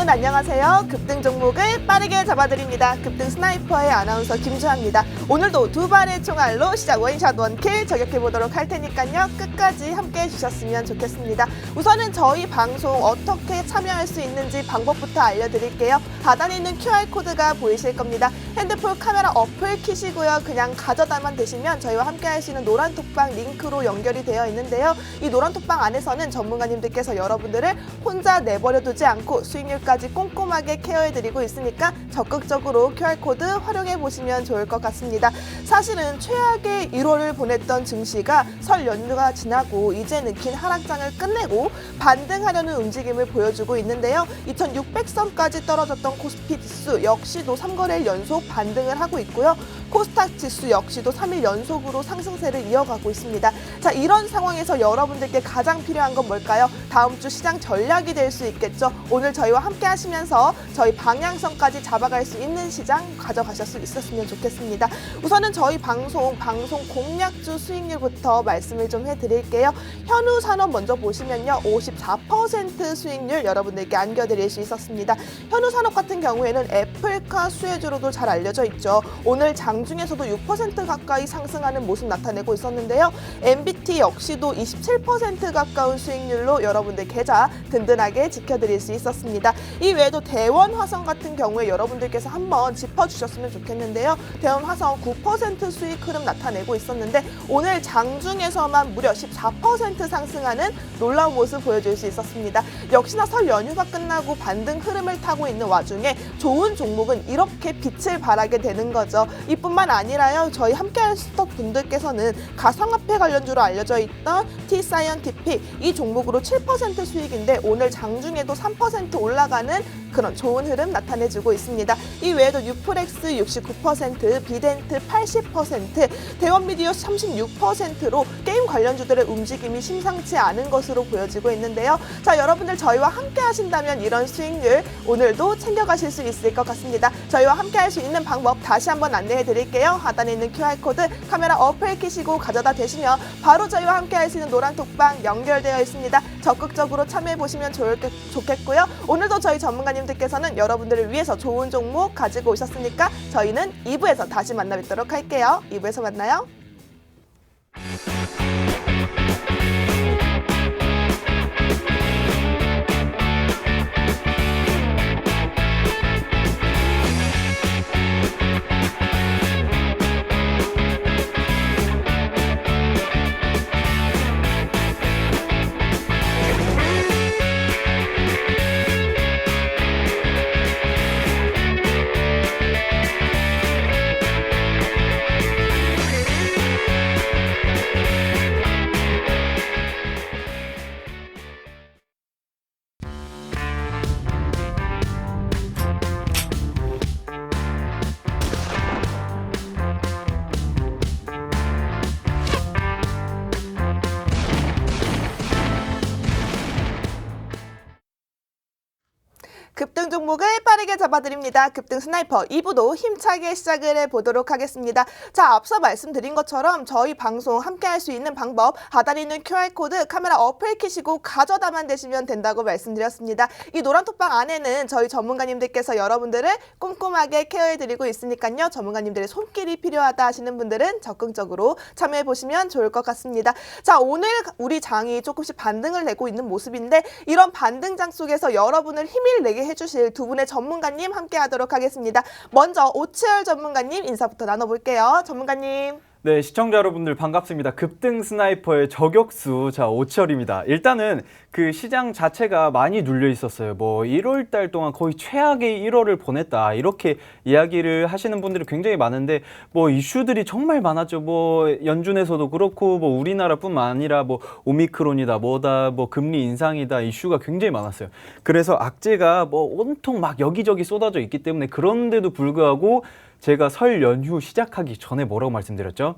여러분 안녕하세요. 급등 종목을 빠르게 잡아드립니다. 급등 스나이퍼의 아나운서 김주아입니다. 오늘도 두 발의 총알로 시작 원샷 원킬 저격해보도록 할 테니까요. 끝까지 함께 해주셨으면 좋겠습니다. 우선은 저희 방송 어떻게 참여할 수 있는지 방법부터 알려드릴게요. 하단에 있는 QR코드가 보이실 겁니다. 핸드폰 카메라 어플 키시고요. 그냥 가져다만 되시면 저희와 함께 할 수 있는 노란 톡방 링크로 연결이 되어 있는데요. 이 노란 톡방 안에서는 전문가님들께서 여러분들을 혼자 내버려 두지 않고 수익률까지 꼼꼼하게 케어해드리고 있으니까 적극적으로 QR코드 활용해 보시면 좋을 것 같습니다. 사실은 최악의 1월을 보냈던 증시가 설 연휴가 지나고 이제는 긴 하락장을 끝내고 반등하려는 움직임을 보여주고 있는데요. 2600선까지 떨어졌던 코스피 지수 역시도 3거래일 연속 반등을 하고 있고요. 코스닥 지수 역시도 3일 연속으로 상승세를 이어가고 있습니다. 자, 이런 상황에서 여러분들께 가장 필요한 건 뭘까요? 다음 주 시장 전략이 될 수 있겠죠. 오늘 저희와 함께 하시면서 저희 방향성까지 잡아갈 수 있는 시장 가져가실 수 있었으면 좋겠습니다. 우선은 저희 방송 공략주 수익률부터 말씀을 좀 해드릴게요. 현우 산업 먼저 보시면요. 54% 수익률 여러분들께 안겨드릴 수 있었습니다. 현우 산업 같은 경우에는 애플카 수혜주로도 잘 알려져 있죠. 오늘 장중에서도 6% 가까이 상승하는 모습 나타내고 있었는데요. MBT 역시도 27% 가까운 수익률로 여러분들 계좌 든든하게 지켜드릴 수 있었습니다. 이 외에도 대원화성 같은 경우에 여러분들께서 한번 짚어주셨으면 좋겠는데요. 대원화성 9% 수익 흐름 나타내고 있었는데 오늘 장중에서만 무려 14% 상승하는 놀라운 모습 보여줄 수 있었습니다. 역시나 설 연휴가 끝나고 반등 흐름을 타고 있는 와중에 좋은 종목은 이렇게 빛을 발하게 되는 거죠. 이뿐만 아니라요. 저희 함께할 스톡 분들께서는 가상화폐 관련주로 알려져 있던 T사이언티픽 이 종목으로 7% 수익인데 오늘 장중에도 3% 올라가는 그런 좋은 흐름 나타내주고 있습니다. 이 외에도 유프렉스 69%, 비덴트 80%, 대원미디어 36%로 게임 관련주들의 움직임이 심상치 않은 것으로 보여지고 있는데요. 자, 여러분들 저희와 함께 하신다면 이런 수익률 오늘도 챙겨가실 수 있을 것 같습니다. 저희와 함께 할 수 있는 방법 다시 한번 안내해 드릴게요. 하단에 있는 QR코드 카메라 어플 키시고 가져다 대시면 바로 저희와 함께 할 수 있는 노란 톡방 연결되어 있습니다. 적극적으로 참여해 보시면 좋겠고요. 오늘도 저희 전문가님들께서는 여러분들을 위해서 좋은 종목 가지고 오셨으니까 저희는 2부에서 다시 만나 뵙도록 할게요. 2부에서 만나요. 급등 종목을 빠르게 잡아드립니다. 급등 스나이퍼 2부도 힘차게 시작을 해보도록 하겠습니다. 자, 앞서 말씀드린 것처럼 저희 방송 함께 할 수 있는 방법 하단에 있는 QR코드 카메라 어플 키시고 가져다만 되시면 된다고 말씀드렸습니다. 이 노란 톡방 안에는 저희 전문가님들께서 여러분들을 꼼꼼하게 케어해드리고 있으니까요. 전문가님들의 손길이 필요하다 하시는 분들은 적극적으로 참여해보시면 좋을 것 같습니다. 자, 오늘 우리 장이 조금씩 반등을 내고 있는 모습인데 이런 반등장 속에서 여러분을 힘을 내게 해주실 두 분의 전문가님 함께 하도록 하겠습니다. 먼저 오치열 전문가님 인사부터 나눠볼게요. 전문가님. 네, 시청자 여러분들 반갑습니다. 급등 스나이퍼의 저격수 오치열입니다. 일단은 그 시장 자체가 많이 눌려 있었어요. 뭐 1월 달 동안 거의 최악의 1월을 보냈다 이렇게 이야기를 하시는 분들이 굉장히 많은데 뭐 이슈들이 정말 많았죠. 뭐 연준에서도 그렇고 뭐 우리나라뿐만 아니라 뭐 오미크론이다 뭐다 뭐 금리 인상이다 이슈가 굉장히 많았어요. 그래서 악재가 뭐 온통 막 여기저기 쏟아져 있기 때문에 그런데도 불구하고 제가 설 연휴 시작하기 전에 뭐라고 말씀드렸죠?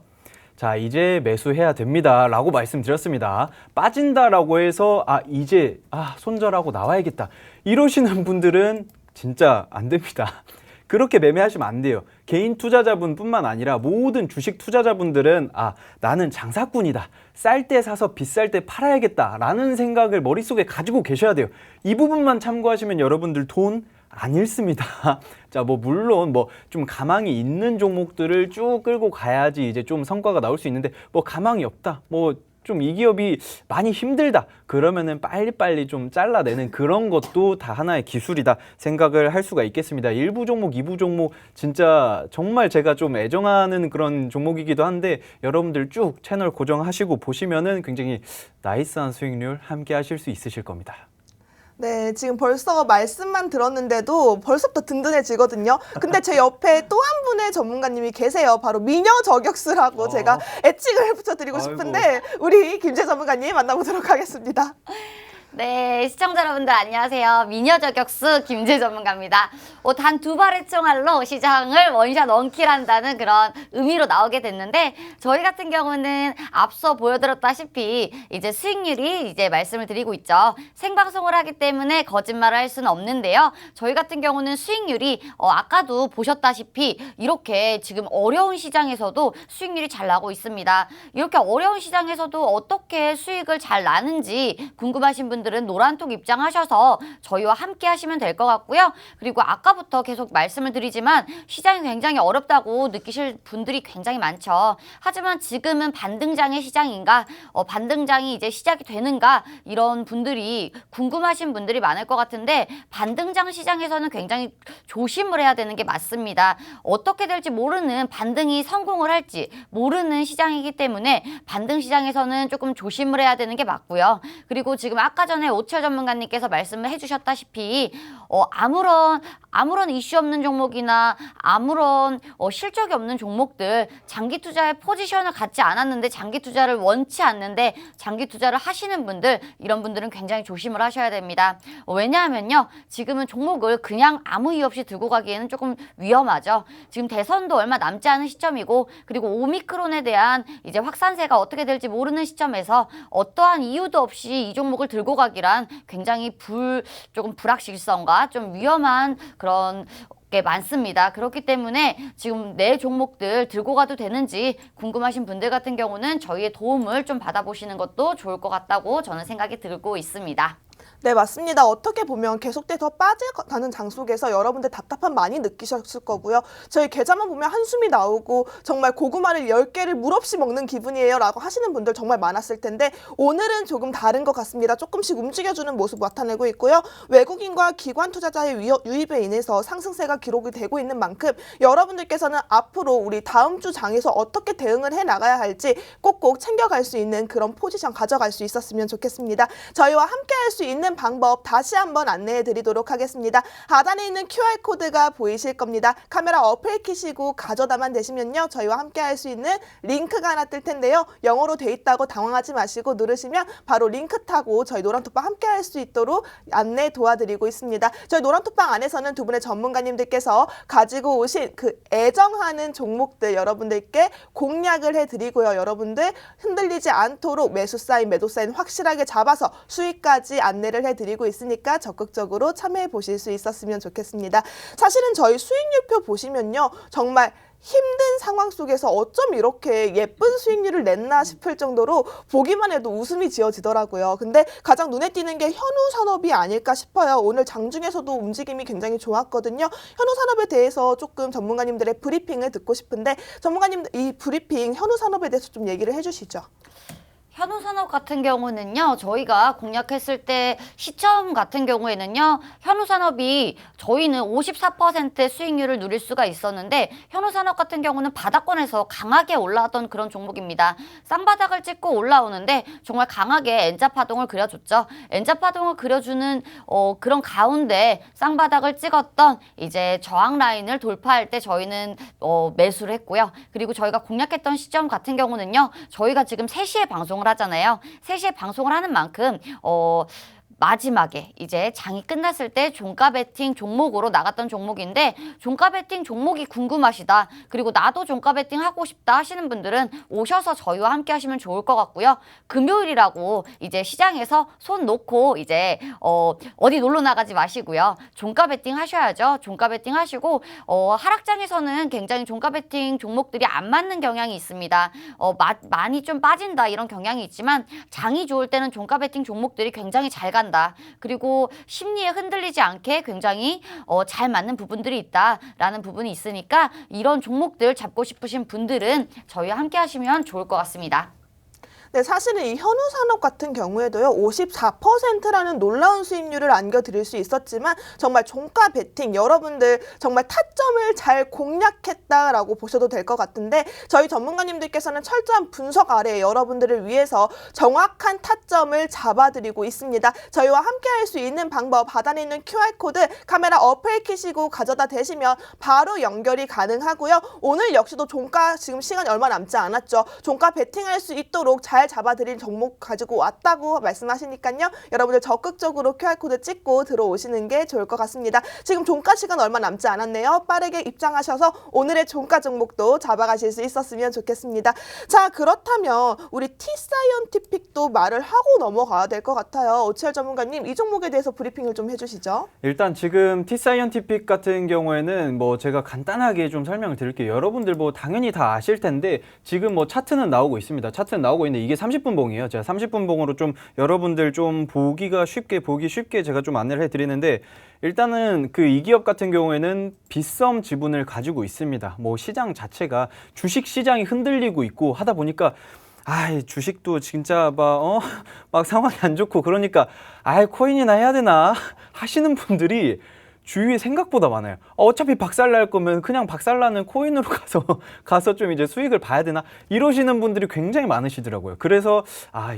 자, 이제 매수해야 됩니다 라고 말씀드렸습니다. 빠진다라고 해서 이제 손절하고 나와야겠다 이러시는 분들은 진짜 안 됩니다. 그렇게 매매하시면 안 돼요. 개인 투자자분뿐만 아니라 모든 주식 투자자분들은 나는 장사꾼이다. 쌀 때 사서 비쌀 때 팔아야겠다라는 생각을 머릿속에 가지고 계셔야 돼요. 이 부분만 참고하시면 여러분들 돈 안 잃습니다. 자, 물론 좀 가망이 있는 종목들을 쭉 끌고 가야지 이제 좀 성과가 나올 수 있는데 가망이 없다. 좀 이 기업이 많이 힘들다. 그러면은 빨리빨리 좀 잘라내는 그런 것도 다 하나의 기술이다 생각을 할 수가 있겠습니다. 일부 종목, 이부 종목 진짜 정말 제가 좀 애정하는 그런 종목이기도 한데 여러분들 쭉 채널 고정하시고 보시면은 굉장히 나이스한 수익률 함께 하실 수 있으실 겁니다. 네, 지금 벌써 말씀만 들었는데도 벌써부터 든든해지거든요. 근데 제 옆에 또 한 분의 전문가님이 계세요. 바로 미녀 저격수라고 제가 애칭을 붙여드리고 싶은데 우리 김재 전문가님 만나보도록 하겠습니다. 네, 시청자 여러분들 안녕하세요. 미녀 저격수 김재 전문가입니다. 단 두 발의 총알로 시장을 원샷 원킬한다는 그런 의미로 나오게 됐는데 저희 같은 경우는 앞서 보여드렸다시피 이제 수익률이 이제 말씀을 드리고 있죠. 생방송을 하기 때문에 거짓말을 할 수는 없는데요. 저희 같은 경우는 수익률이 아까도 보셨다시피 이렇게 지금 어려운 시장에서도 수익률이 잘 나고 있습니다. 이렇게 어려운 시장에서도 어떻게 수익을 잘 나는지 궁금하신 분들은 노란톡 입장하셔서 저희와 함께 하시면 될 것 같고요. 그리고 아까부터 계속 말씀을 드리지만 시장이 굉장히 어렵다고 느끼실 분들이 굉장히 많죠. 하지만 지금은 반등장의 시장인가? 반등장이 이제 시작이 되는가? 이런 분들이 궁금하신 분들이 많을 것 같은데 반등장 시장에서는 굉장히 조심을 해야 되는 게 맞습니다. 어떻게 될지 모르는 반등이 성공을 할지 모르는 시장이기 때문에 반등 시장에서는 조금 조심을 해야 되는 게 맞고요. 그리고 지금 아까 전에 오철 전문가님께서 말씀을 해주셨다시피 아무런 이슈 없는 종목이나 아무런 실적이 없는 종목들 장기 투자에 포지션을 갖지 않았는데 장기 투자를 원치 않는데 장기 투자를 하시는 분들 이런 분들은 굉장히 조심을 하셔야 됩니다. 왜냐하면요 지금은 종목을 그냥 아무 이유 없이 들고 가기에는 조금 위험하죠. 지금 대선도 얼마 남지 않은 시점이고 그리고 오미크론에 대한 이제 확산세가 어떻게 될지 모르는 시점에서 어떠한 이유도 없이 이 종목을 들고 가기란 굉장히 조금 불확실성과 좀 위험한 그런 게 많습니다. 그렇기 때문에 지금 내 종목들 들고 가도 되는지 궁금하신 분들 같은 경우는 저희의 도움을 좀 받아보시는 것도 좋을 것 같다고 저는 생각이 들고 있습니다. 네, 맞습니다. 어떻게 보면 계속돼서 빠져가는 장 속에서 여러분들 답답함 많이 느끼셨을 거고요. 저희 계좌만 보면 한숨이 나오고 정말 고구마를 10개를 물 없이 먹는 기분이에요 라고 하시는 분들 정말 많았을 텐데 오늘은 조금 다른 것 같습니다. 조금씩 움직여주는 모습 나타내고 있고요. 외국인과 기관 투자자의 유입에 인해서 상승세가 기록이 되고 있는 만큼 여러분들께서는 앞으로 우리 다음 주 장에서 어떻게 대응을 해 나가야 할지 꼭꼭 챙겨갈 수 있는 그런 포지션 가져갈 수 있었으면 좋겠습니다. 저희와 함께 할 수 있는 방법 다시 한번 안내해 드리도록 하겠습니다. 하단에 있는 QR코드가 보이실 겁니다. 카메라 어플 키시고 가져다만 되시면요. 저희와 함께 할 수 있는 링크가 하나 뜰 텐데요. 영어로 돼 있다고 당황하지 마시고 누르시면 바로 링크 타고 저희 노란톡방 함께 할 수 있도록 안내 도와드리고 있습니다. 저희 노란톡방 안에서는 두 분의 전문가님들께서 가지고 오신 그 애정하는 종목들 여러분들께 공략을 해드리고요. 여러분들 흔들리지 않도록 매수 사인, 매도 사인 확실하게 잡아서 수익까지 안내를 해드리고 있으니까 적극적으로 참여해 보실 수 있었으면 좋겠습니다. 사실은 저희 수익률표 보시면요. 정말 힘든 상황 속에서 어쩜 이렇게 예쁜 수익률을 냈나 싶을 정도로 보기만 해도 웃음이 지어지더라고요. 근데 가장 눈에 띄는 게 현우 산업이 아닐까 싶어요. 오늘 장중에서도 움직임이 굉장히 좋았거든요. 현우 산업에 대해서 조금 전문가님들의 브리핑을 듣고 싶은데 전문가님들 이 브리핑 현우 산업에 대해서 좀 얘기를 해주시죠. 현우산업 같은 경우는요, 저희가 공략했을 때 시점 같은 경우에는요, 현우산업이 저희는 54%의 수익률을 누릴 수가 있었는데 현우산업 같은 경우는 바닥권에서 강하게 올라왔던 그런 종목입니다. 쌍바닥을 찍고 올라오는데 정말 강하게 N자 파동을 그려줬죠. N자 파동을 그려주는 그런 가운데 쌍바닥을 찍었던 이제 저항 라인을 돌파할 때 저희는 매수를 했고요. 그리고 저희가 공략했던 시점 같은 경우는요, 저희가 지금 3시에 방송을 하잖아요. 3시에 방송을 하는 만큼 마지막에 이제 장이 끝났을 때 종가 베팅 종목으로 나갔던 종목인데 종가 베팅 종목이 궁금하시다. 그리고 나도 종가 베팅 하고 싶다 하시는 분들은 오셔서 저희와 함께 하시면 좋을 것 같고요. 금요일이라고 이제 시장에서 손 놓고 이제 어디 놀러 나가지 마시고요. 종가 베팅 하셔야죠. 종가 베팅 하시고 하락장에서는 굉장히 종가 베팅 종목들이 안 맞는 경향이 있습니다. 많이 좀 빠진다 이런 경향이 있지만 장이 좋을 때는 종가 베팅 종목들이 굉장히 잘 간다. 그리고 심리에 흔들리지 않게 굉장히 잘 맞는 부분들이 있다라는 부분이 있으니까 이런 종목들 잡고 싶으신 분들은 저희와 함께 하시면 좋을 것 같습니다. 네, 사실은 이 현우산업 같은 경우에도요, 54%라는 놀라운 수익률을 안겨드릴 수 있었지만 정말 종가 베팅, 여러분들 정말 타점을 잘 공략했다라고 보셔도 될 것 같은데 저희 전문가님들께서는 철저한 분석 아래 여러분들을 위해서 정확한 타점을 잡아드리고 있습니다. 저희와 함께 할 수 있는 방법 하단에 있는 QR코드 카메라 어플 키시고 가져다 대시면 바로 연결이 가능하고요. 오늘 역시도 종가 지금 시간이 얼마 남지 않았죠. 종가 베팅할 수 있도록 잘 잡아드린 종목 가지고 왔다고 말씀하시니까요. 여러분들 적극적으로 QR코드 찍고 들어오시는 게 좋을 것 같습니다. 지금 종가 시간 얼마 남지 않았네요. 빠르게 입장하셔서 오늘의 종가 종목도 잡아가실 수 있었으면 좋겠습니다. 자, 그렇다면 우리 T사이언티픽도 말을 하고 넘어가야 될 것 같아요. 오치열 전문가님, 이 종목에 대해서 브리핑을 좀 해주시죠. 일단 지금 T사이언티픽 같은 경우에는 뭐 제가 간단하게 좀 설명을 드릴게요. 여러분들 뭐 당연히 다 아실 텐데 지금 뭐 차트는 나오고 있습니다. 차트는 나오고 있는데 이게 30분 봉이에요. 제가 30분 봉으로 좀 여러분들 좀 보기 쉽게 제가 좀 안내를 해드리는데 일단은 그 이 기업 같은 경우에는 빗썸 지분을 가지고 있습니다. 뭐 시장 자체가 주식 시장이 흔들리고 있고 하다 보니까 주식도 진짜 막 상황이 안 좋고 그러니까 코인이나 해야 되나 하시는 분들이 주위에 생각보다 많아요. 어차피 박살날 거면 그냥 박살나는 코인으로 가서 좀 이제 수익을 봐야 되나 이러시는 분들이 굉장히 많으시더라고요. 그래서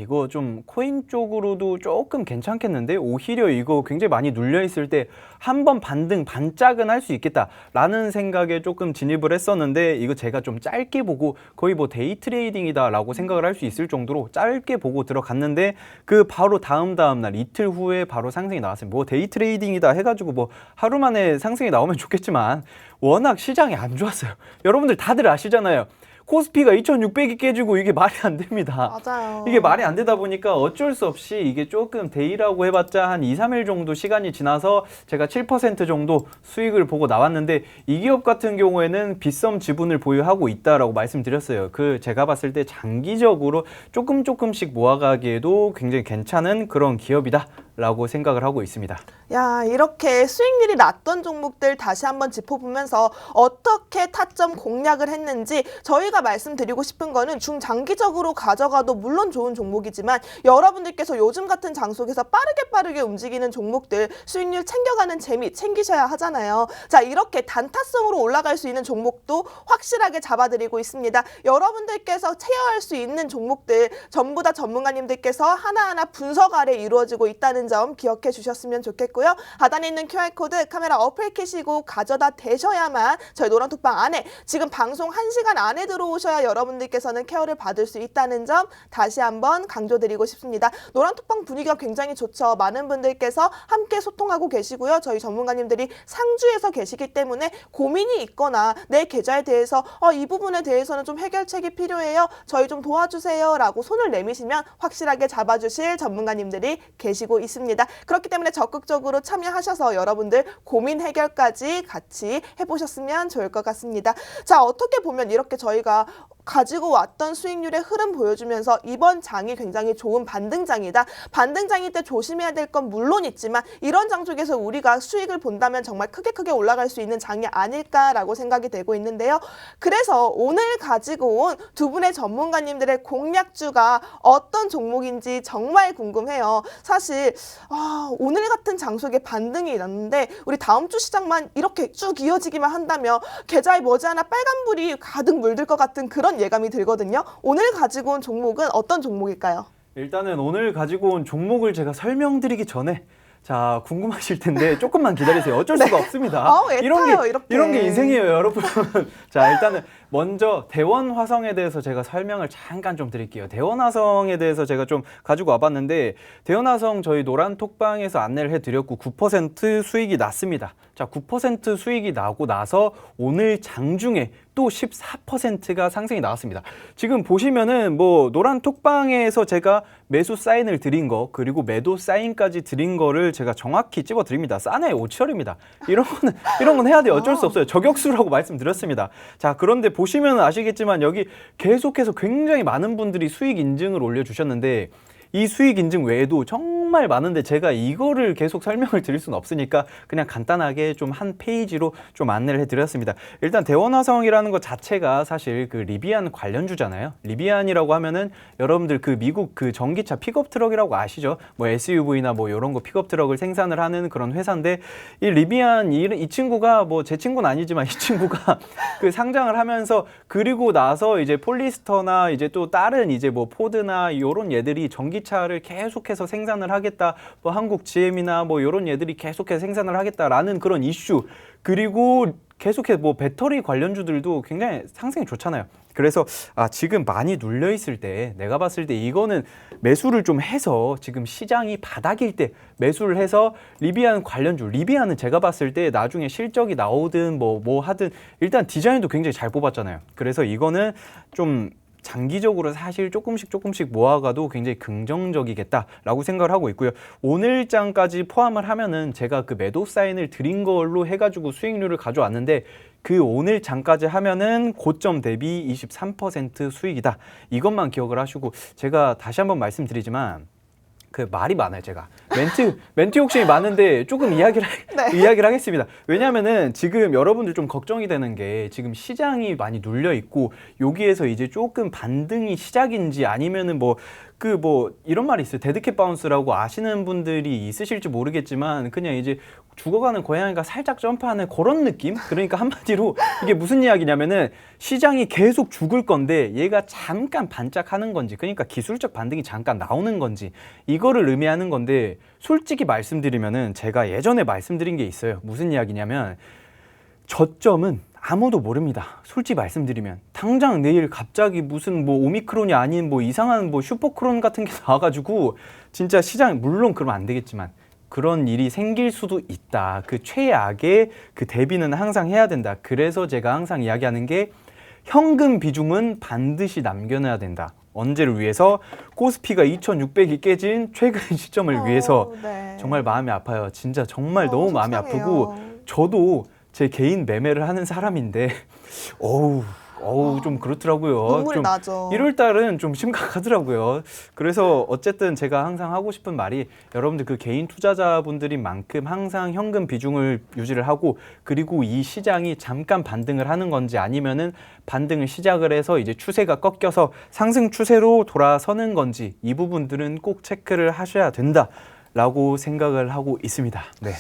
이거 좀 코인 쪽으로도 조금 괜찮겠는데 오히려 이거 굉장히 많이 눌려 있을 때 한번 반등 반짝은 할 수 있겠다라는 생각에 조금 진입을 했었는데 이거 제가 좀 짧게 보고 거의 뭐 데이 트레이딩이다라고 생각을 할 수 있을 정도로 짧게 보고 들어갔는데 그 바로 다음 날 이틀 후에 바로 상승이 나왔어요. 뭐 데이 트레이딩이다 해가지고 뭐 하루 만에 상승이 나오면 좋겠지만 워낙 시장이 안 좋았어요. 여러분들 다들 아시잖아요. 코스피가 2,600이 깨지고 이게 말이 안 됩니다. 맞아요. 이게 말이 안 되다 보니까 어쩔 수 없이 이게 조금 데이라고 해봤자 한 2, 3일 정도 시간이 지나서 제가 7% 정도 수익을 보고 나왔는데 이 기업 같은 경우에는 빗썸 지분을 보유하고 있다라고 말씀드렸어요. 제가 봤을 때 장기적으로 조금씩 모아가기에도 굉장히 괜찮은 그런 기업이다. 라고 생각을 하고 있습니다. 야, 이렇게 수익률이 낮던 종목들 다시 한번 짚어보면서 어떻게 타점 공략을 했는지 저희가 말씀드리고 싶은 거는 중장기적으로 가져가도 물론 좋은 종목이지만 여러분들께서 요즘 같은 장속에서 빠르게 움직이는 종목들 수익률 챙겨가는 재미 챙기셔야 하잖아요. 자, 이렇게 단타성으로 올라갈 수 있는 종목도 확실하게 잡아드리고 있습니다. 여러분들께서 체어할 수 있는 종목들 전부 다 전문가님들께서 하나하나 분석 아래 이루어지고 있다는 점 기억해 주셨으면 좋겠고요. 하단에 있는 QR코드 카메라 어플 키시고 가져다 대셔야만 저희 노란톡방 안에 지금 방송 1시간 안에 들어오셔야 여러분들께서는 케어를 받을 수 있다는 점 다시 한번 강조드리고 싶습니다. 노란톡방 분위기가 굉장히 좋죠. 많은 분들께서 함께 소통하고 계시고요. 저희 전문가님들이 상주에서 계시기 때문에 고민이 있거나 내 계좌에 대해서 이 부분에 대해서는 좀 해결책이 필요해요. 저희 좀 도와주세요 라고 손을 내미시면 확실하게 잡아주실 전문가님들이 계시고 있습니다. 그렇기 때문에 적극적으로 참여하셔서 여러분들 고민 해결까지 같이 해보셨으면 좋을 것 같습니다. 자, 어떻게 보면 이렇게 저희가 가지고 왔던 수익률의 흐름 보여주면서 이번 장이 굉장히 좋은 반등장이다. 반등장일 때 조심해야 될 건 물론 있지만 이런 장 속에서 우리가 수익을 본다면 정말 크게 올라갈 수 있는 장이 아닐까라고 생각이 되고 있는데요. 그래서 오늘 가지고 온 두 분의 전문가님들의 공략주가 어떤 종목인지 정말 궁금해요. 사실 오늘 같은 장 속에 반등이 났는데 우리 다음 주 시장만 이렇게 쭉 이어지기만 한다면 계좌에 머지않아 빨간불이 가득 물들 것 같은 그런 예감이 들거든요. 오늘 가지고 온 종목은 어떤 종목일까요? 일단은 오늘 가지고 온 종목을 제가 설명드리기 전에 자, 궁금하실 텐데 조금만 기다리세요. 어쩔 수가 없습니다. 애타요, 이렇게. 이런 게 인생이에요, 여러분. 자, 일단은 먼저 대원화성에 대해서 제가 설명을 잠깐 좀 드릴게요. 대원화성에 대해서 제가 좀 가지고 와봤는데 대원화성 저희 노란톡방에서 안내를 해드렸고 9% 수익이 났습니다. 자, 9% 수익이 나고 나서 오늘 장중에 또 14%가 상승이 나왔습니다. 지금 보시면은 뭐 노란톡방에서 제가 매수 사인을 드린 거 그리고 매도 사인까지 드린 거를 제가 정확히 찝어 드립니다. 싸네 오치열입니다. 이런 건 해야 돼요. 어쩔 수 없어요. 저격수라고 말씀드렸습니다. 자, 그런데 보시면 아시겠지만 여기 계속해서 굉장히 많은 분들이 수익 인증을 올려주셨는데 이 수익 인증 외에도 정말 많은데 제가 이거를 계속 설명을 드릴 수는 없으니까 그냥 간단하게 좀 한 페이지로 좀 안내를 해드렸습니다. 일단 대원화성이라는 것 자체가 사실 그 리비안 관련주잖아요. 리비안이라고 하면은 여러분들 그 미국 그 전기차 픽업 트럭이라고 아시죠? 뭐 SUV나 뭐 이런 거 픽업 트럭을 생산을 하는 그런 회사인데 이 리비안 이 친구가 뭐 제 친구는 아니지만 이 친구가 그 상장을 하면서 그리고 나서 이제 폴리스터나 이제 또 다른 이제 뭐 포드나 이런 얘들이 전기차를 계속해서 생산을 하겠다. 뭐 한국 GM이나 뭐 이런 얘들이 계속해서 생산을 하겠다라는 그런 이슈. 그리고 계속해서 뭐 배터리 관련주들도 굉장히 상승이 좋잖아요. 그래서 지금 많이 눌려 있을 때 내가 봤을 때 이거는 매수를 좀 해서 지금 시장이 바닥일 때 매수를 해서 리비안 관련주, 리비안은 제가 봤을 때 나중에 실적이 나오든 뭐 하든 일단 디자인도 굉장히 잘 뽑았잖아요. 그래서 이거는 좀 장기적으로 사실 조금씩 모아가도 굉장히 긍정적이겠다라고 생각을 하고 있고요. 오늘장까지 포함을 하면은 제가 그 매도 사인을 드린 걸로 해가지고 수익률을 가져왔는데 그 오늘장까지 하면은 고점 대비 23% 수익이다. 이것만 기억을 하시고 제가 다시 한번 말씀드리지만 그 말이 많아요, 제가. 멘트 욕심이 많은데 조금 이야기를 하겠습니다. 왜냐면은 지금 여러분들 좀 걱정이 되는 게 지금 시장이 많이 눌려 있고 여기에서 이제 조금 반등이 시작인지 아니면은 뭐 이런 말이 있어요. 데드캣 바운스라고 아시는 분들이 있으실지 모르겠지만 그냥 이제 죽어가는 고양이가 살짝 점프하는 그런 느낌? 그러니까 한마디로 이게 무슨 이야기냐면은 시장이 계속 죽을 건데 얘가 잠깐 반짝하는 건지 그러니까 기술적 반등이 잠깐 나오는 건지 이거를 의미하는 건데 솔직히 말씀드리면은 제가 예전에 말씀드린 게 있어요. 무슨 이야기냐면 저점은 아무도 모릅니다. 솔직히 말씀드리면 당장 내일 갑자기 무슨 뭐 오미크론이 아닌 뭐 이상한 뭐 슈퍼크론 같은 게 나와가지고 진짜 시장 물론 그러면 안 되겠지만 그런 일이 생길 수도 있다. 그 최악의 그 대비는 항상 해야 된다. 그래서 제가 항상 이야기하는 게 현금 비중은 반드시 남겨놔야 된다. 언제를 위해서? 코스피가 2600이 깨진 최근 시점을 위해서. 네. 정말 마음이 아파요. 진짜 정말 너무 마음이 속상해요. 아프고 저도 제 개인 매매를 하는 사람인데 어우 좀 그렇더라고요. 눈물이 좀 나죠. 1월 달은 좀 심각하더라고요. 그래서 어쨌든 제가 항상 하고 싶은 말이 여러분들 그 개인 투자자분들인 만큼 항상 현금 비중을 유지를 하고 그리고 이 시장이 잠깐 반등을 하는 건지 아니면은 반등을 시작을 해서 이제 추세가 꺾여서 상승 추세로 돌아서는 건지 이 부분들은 꼭 체크를 하셔야 된다라고 생각을 하고 있습니다. 네.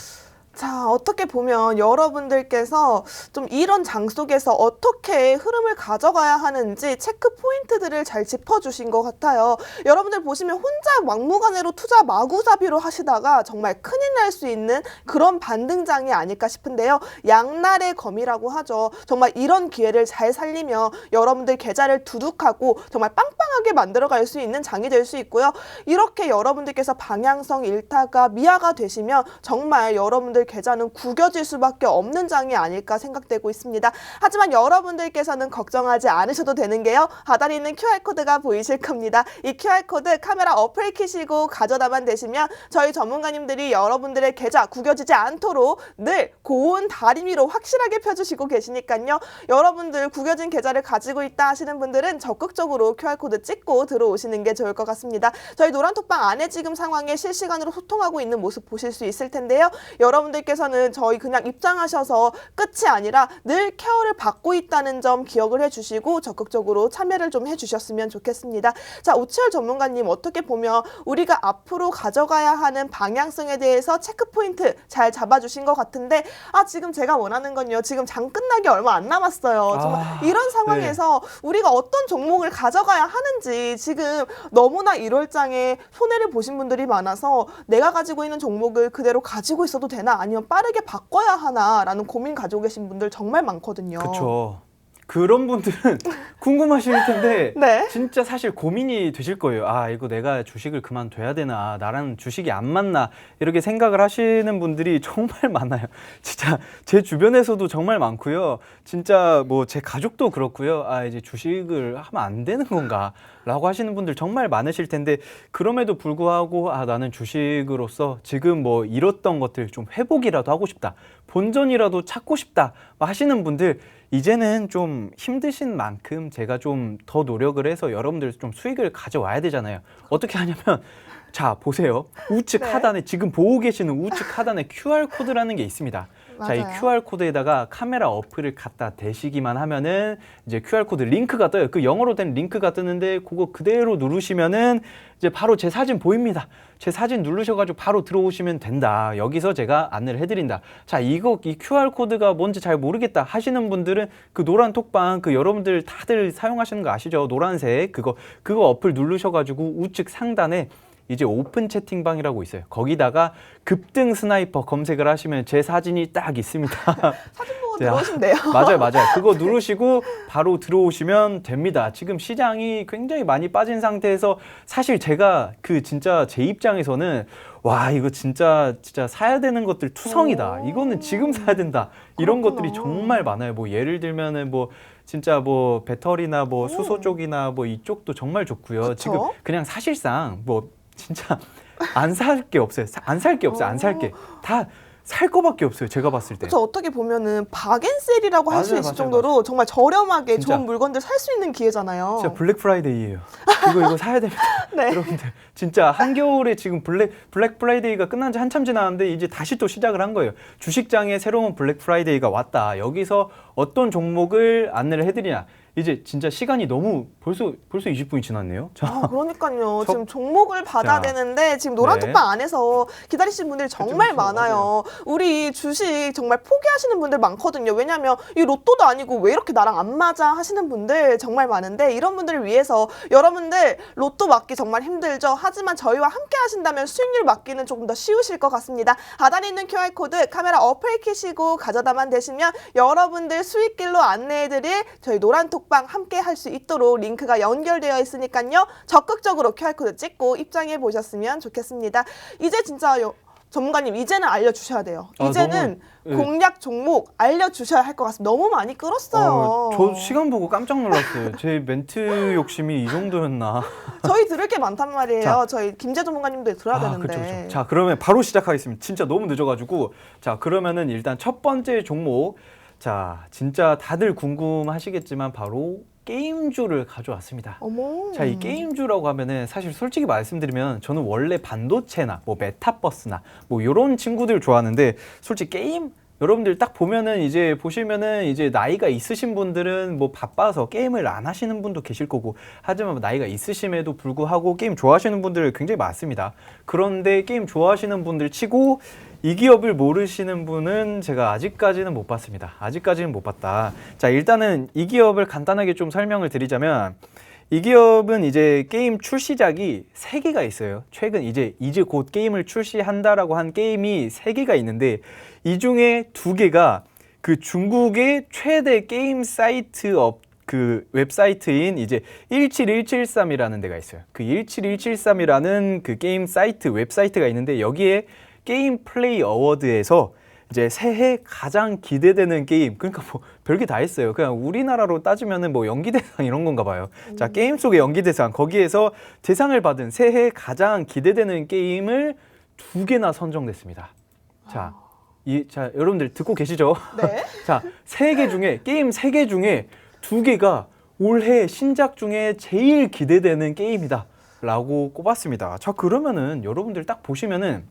자, 어떻게 보면 여러분들께서 좀 이런 장 속에서 어떻게 흐름을 가져가야 하는지 체크 포인트들을 잘 짚어주신 것 같아요. 여러분들 보시면 혼자 막무가내로 투자 마구잡이로 하시다가 정말 큰일 날 수 있는 그런 반등장이 아닐까 싶은데요. 양날의 검이라고 하죠. 정말 이런 기회를 잘 살리며 여러분들 계좌를 두둑하고 정말 빵빵하게 만들어갈 수 있는 장이 될 수 있고요. 이렇게 여러분들께서 방향성 잃다가 미아가 되시면 정말 여러분들 계좌는 구겨질 수밖에 없는 장이 아닐까 생각되고 있습니다. 하지만 여러분들께서는 걱정하지 않으셔도 되는 게요. 하단에 있는 QR코드가 보이실 겁니다. 이 QR코드 카메라 어플 키시고 가져다만 되시면 저희 전문가님들이 여러분들의 계좌 구겨지지 않도록 늘 고운 다리 위로 확실하게 펴주시고 계시니까요. 여러분들 구겨진 계좌를 가지고 있다 하시는 분들은 적극적으로 QR코드 찍고 들어오시는 게 좋을 것 같습니다. 저희 노란톡방 안에 지금 상황에 실시간으로 소통하고 있는 모습 보실 수 있을 텐데요. 여러분 여러분들께서는 저희 그냥 입장하셔서 끝이 아니라 늘 케어를 받고 있다는 점 기억을 해주시고 적극적으로 참여를 좀 해주셨으면 좋겠습니다. 자, 오치열 전문가님, 어떻게 보면 우리가 앞으로 가져가야 하는 방향성에 대해서 체크포인트 잘 잡아주신 것 같은데, 지금 제가 원하는 건요, 지금 장 끝나기 얼마 안 남았어요. 정말 이런 상황에서 우리가 어떤 종목을 가져가야 하는지, 지금 너무나 1월장에 손해를 보신 분들이 많아서 내가 가지고 있는 종목을 그대로 가지고 있어도 되나, 아니면 빠르게 바꿔야 하나라는 고민 가지고 계신 분들 정말 많거든요. 그렇죠. 그런 분들은 궁금하실 텐데 네. 진짜 사실 고민이 되실 거예요. 이거 내가 주식을 그만둬야 되나, 나랑 주식이 안 맞나, 이렇게 생각을 하시는 분들이 정말 많아요. 진짜 제 주변에서도 정말 많고요. 진짜 뭐 제 가족도 그렇고요. 이제 주식을 하면 안 되는 건가 라고 하시는 분들 정말 많으실 텐데, 그럼에도 불구하고 나는 주식으로서 지금 뭐 잃었던 것들 좀 회복이라도 하고 싶다, 본전이라도 찾고 싶다 하시는 분들, 이제는 좀 힘드신 만큼 제가 좀 더 노력을 해서 여러분들 좀 수익을 가져와야 되잖아요. 어떻게 하냐면, 자, 보세요. 우측 네. 하단에, 지금 보고 계시는 우측 하단에 QR코드라는 게 있습니다. 자, 이 맞아요. QR코드에다가 카메라 어플을 갖다 대시기만 하면은 이제 QR코드 링크가 떠요. 그 영어로 된 링크가 뜨는데 그거 그대로 누르시면은 이제 바로 제 사진 보입니다. 제 사진 누르셔가지고 바로 들어오시면 된다. 여기서 제가 안내를 해드린다. 자, 이 QR코드가 뭔지 잘 모르겠다 하시는 분들은 그 노란 톡방, 그 여러분들 다들 사용하시는 거 아시죠? 노란색 그거 어플 누르셔가지고 우측 상단에 이제 오픈 채팅방이라고 있어요. 거기다가 급등 스나이퍼 검색을 하시면 제 사진이 딱 있습니다. 사진 보고 자, 들어오시면 돼요. 맞아요. 그거 누르시고 바로 들어오시면 됩니다. 지금 시장이 굉장히 많이 빠진 상태에서 사실 제가 진짜 제 입장에서는 이거 진짜 사야 되는 것들 투성이다. 이거는 지금 사야 된다. 이런 그렇구나. 것들이 정말 많아요. 뭐 예를 들면은 뭐 진짜 뭐 배터리나 뭐 수소 쪽이나 뭐 이쪽도 정말 좋고요. 그쵸? 지금 그냥 사실상 뭐 진짜 안 살 게 없어요. 안 살 게 없어요. 안 살 게. 다 살 거밖에 없어요. 제가 봤을 때. 그렇죠. 어떻게 보면은 박앤셀이라고 할 수 맞아요, 있을 맞아요, 정도로 정말 저렴하게 진짜. 좋은 물건들 살 수 있는 기회잖아요. 진짜 블랙 프라이데이예요. 이거 사야 됩니다. 네. 여러분들 진짜 한겨울에 지금 블랙 프라이데이가 끝난 지 한참 지났는데 이제 다시 또 시작을 한 거예요. 주식장에 새로운 블랙 프라이데이가 왔다. 여기서 어떤 종목을 안내를 해드리냐. 이제 진짜 시간이 너무 벌써 20분이 지났네요. 자, 그러니까요. 저- 지금 종목을 받아야 자, 되는데 지금 노란 네. 톡방 안에서 기다리시는 분들이 정말 그쵸, 많아요. 우리 주식 정말 포기하시는 분들 많거든요. 왜냐하면 이 로또도 아니고 왜 이렇게 나랑 안 맞아 하시는 분들 정말 많은데, 이런 분들을 위해서 여러분들 로또 맞기 정말 힘들죠. 하지만 저희와 함께 하신다면 수익률 맞기는 조금 더 쉬우실 것 같습니다. 하단에 있는 QR코드 카메라 어플 키시고 가져다만 되시면 여러분들 수익길로 안내해드릴 저희 노란 톡방 함께 할 수 있도록 링크가 연결되어 있으니까요. 적극적으로 QR코드 찍고 입장해 보셨으면 좋겠습니다. 이제 진짜 전문가님, 이제는 알려주셔야 돼요. 이제는 너무, 예. 공략 종목 알려주셔야 할 것 같습니다. 너무 많이 끌었어요. 저 시간 보고 깜짝 놀랐어요. 제 멘트 욕심이 이 정도였나. 저희 들을 게 많단 말이에요. 자. 저희 김재 전문가님도 들어야 되는데. 그렇죠. 자, 그러면 바로 시작하겠습니다. 진짜 너무 늦어가지고. 자, 그러면은 일단 첫 번째 종목. 자, 진짜 다들 궁금하시겠지만 바로 게임주를 가져왔습니다. 어머. 자, 이 게임주라고 하면은 사실 솔직히 말씀드리면 저는 원래 반도체나 뭐 메타버스나 뭐 이런 친구들 좋아하는데, 솔직히 게임 여러분들 딱 보면은 이제 보시면은 이제 나이가 있으신 분들은 뭐 바빠서 게임을 안 하시는 분도 계실 거고, 하지만 나이가 있으심에도 불구하고 게임 좋아하시는 분들 굉장히 많습니다. 그런데 게임 좋아하시는 분들 치고 이 기업을 모르시는 분은 제가 아직까지는 못 봤습니다. 아직까지는 못 봤다. 자, 일단은 이 기업을 간단하게 좀 설명을 드리자면, 이 기업은 이제 게임 출시작이 3개가 있어요. 최근 이제 곧 게임을 출시한다라고 한 게임이 3개가 있는데, 이 중에 2개가 그 중국의 최대 게임 사이트 그 웹사이트인 이제 17173이라는 데가 있어요. 그 17173이라는 그 게임 사이트 웹사이트가 있는데, 여기에 게임 플레이 어워드에서 이제 새해 가장 기대되는 게임, 그러니까 뭐 별게 다 있어요. 그냥 우리나라로 따지면은 뭐 연기대상 이런 건가 봐요. 자, 게임 속의 연기대상, 거기에서 대상을 받은 새해 가장 기대되는 게임을 2개나 선정됐습니다. 자, 자, 여러분들 듣고 계시죠? 네. 자, 게임 3개 중에 2개가 올해 신작 중에 제일 기대되는 게임이다 라고 꼽았습니다. 자, 그러면은 여러분들 딱 보시면은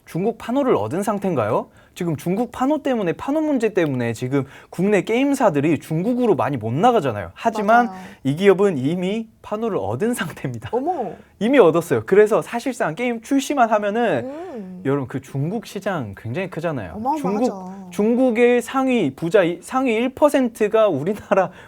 중국 판호를 얻은 상태인가요? 지금 중국 판호 때문에 판호 문제 때문에 지금 국내 게임사들이 중국으로 많이 못 나가잖아요. 하지만 맞아요. 이 기업은 이미 판호를 얻은 상태입니다. 어머. 이미 얻었어요. 그래서 사실상 게임 출시만 하면은 음. 여러분 그 중국 시장 굉장히 크잖아요. 어마어마하죠. 중국의 상위 부자 상위 1%가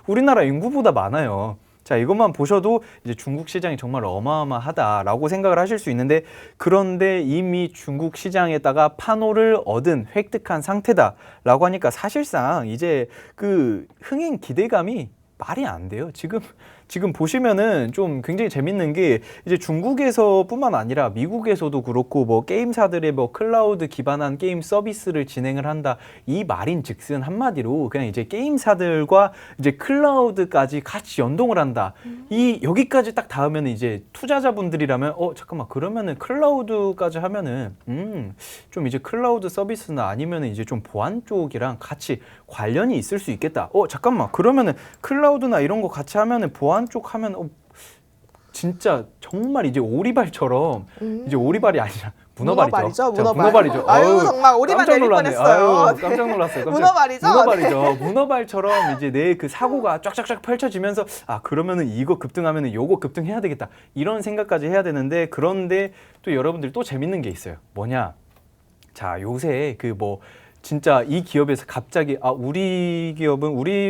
우리나라 인구보다 많아요. 자, 이것만 보셔도 이제 중국 시장이 정말 어마어마하다라고 생각을 하실 수 있는데, 그런데 이미 중국 시장에다가 판호를 얻은 획득한 상태다라고 하니까 사실상 이제 그 흥행 기대감이 말이 안 돼요. 지금 보시면은 좀 굉장히 재밌는 게 이제 중국에서뿐만 아니라 미국에서도 그렇고 뭐 게임사들의 뭐 클라우드 기반한 게임 서비스를 진행을 한다. 이 말인즉슨 한마디로 그냥 이제 게임사들과 이제 클라우드까지 같이 연동을 한다. 이 여기까지 딱 닿으면 이제 투자자분들이라면 잠깐만 그러면은 클라우드까지 하면은 좀 이제 클라우드 서비스나 아니면은 이제 좀 보안 쪽이랑 같이 관련이 있을 수 있겠다. 잠깐만 그러면은 클라우드나 이런 거 같이 하면은 보안 쪽 하면 진짜 정말 이제 오리발처럼 이제 오리발이 아니라 문어발이죠. 문어발이죠. 자, 문어발이죠. 아유, 정말 오리발 깜짝 내릴 놀랐네. 뻔했어요. 아유, 깜짝 놀랐어요. 문어발이죠? 문어발이죠. 문어발처럼 이제 내 그 사고가 쫙쫙쫙 펼쳐지면서 그러면은 이거 급등하면은 요거 급등해야 되겠다. 이런 생각까지 해야 되는데, 그런데 또 여러분들 또 재밌는 게 있어요. 뭐냐? 자, 요새 그 뭐 진짜 이 기업에서 갑자기 우리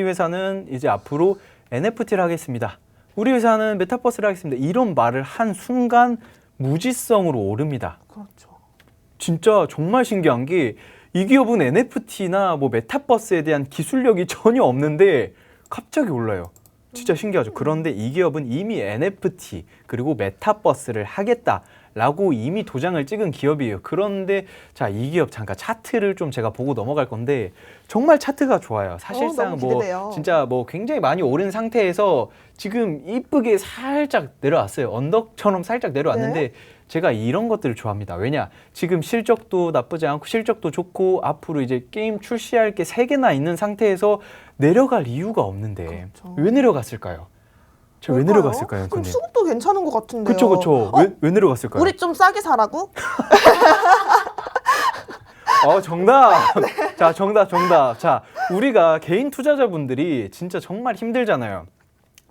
회사는 이제 앞으로 NFT를 하겠습니다. 우리 회사는 메타버스를 하겠습니다. 이런 말을 한 순간 무지성으로 오릅니다. 그렇죠. 진짜 정말 신기한 게 이 기업은 NFT나 뭐 메타버스에 대한 기술력이 전혀 없는데 갑자기 올라요. 진짜 신기하죠. 그런데 이 기업은 이미 NFT 그리고 메타버스를 하겠다라고 이미 도장을 찍은 기업이에요. 그런데 자, 이 기업 잠깐 차트를 좀 제가 보고 넘어갈 건데 정말 차트가 좋아요. 사실상 너무 기대돼요. 진짜 굉장히 많이 오른 상태에서 지금 이쁘게 살짝 내려왔어요. 언덕처럼 살짝 내려왔는데 네. 제가 이런 것들을 좋아합니다. 왜냐? 지금 실적도 나쁘지 않고 실적도 좋고 앞으로 이제 게임 출시할 게 3개나 있는 상태에서 내려갈 이유가 없는데 그렇죠. 왜 내려갔을까요? 왜 뭘까요? 내려갔을까요, 그럼 형님? 수급도 괜찮은 것 같은데요. 그쵸. 왜 내려갔을까요? 우리 좀 싸게 사라고? 정답. 자, 정답. 자, 우리가 개인 투자자분들이 진짜 정말 힘들잖아요.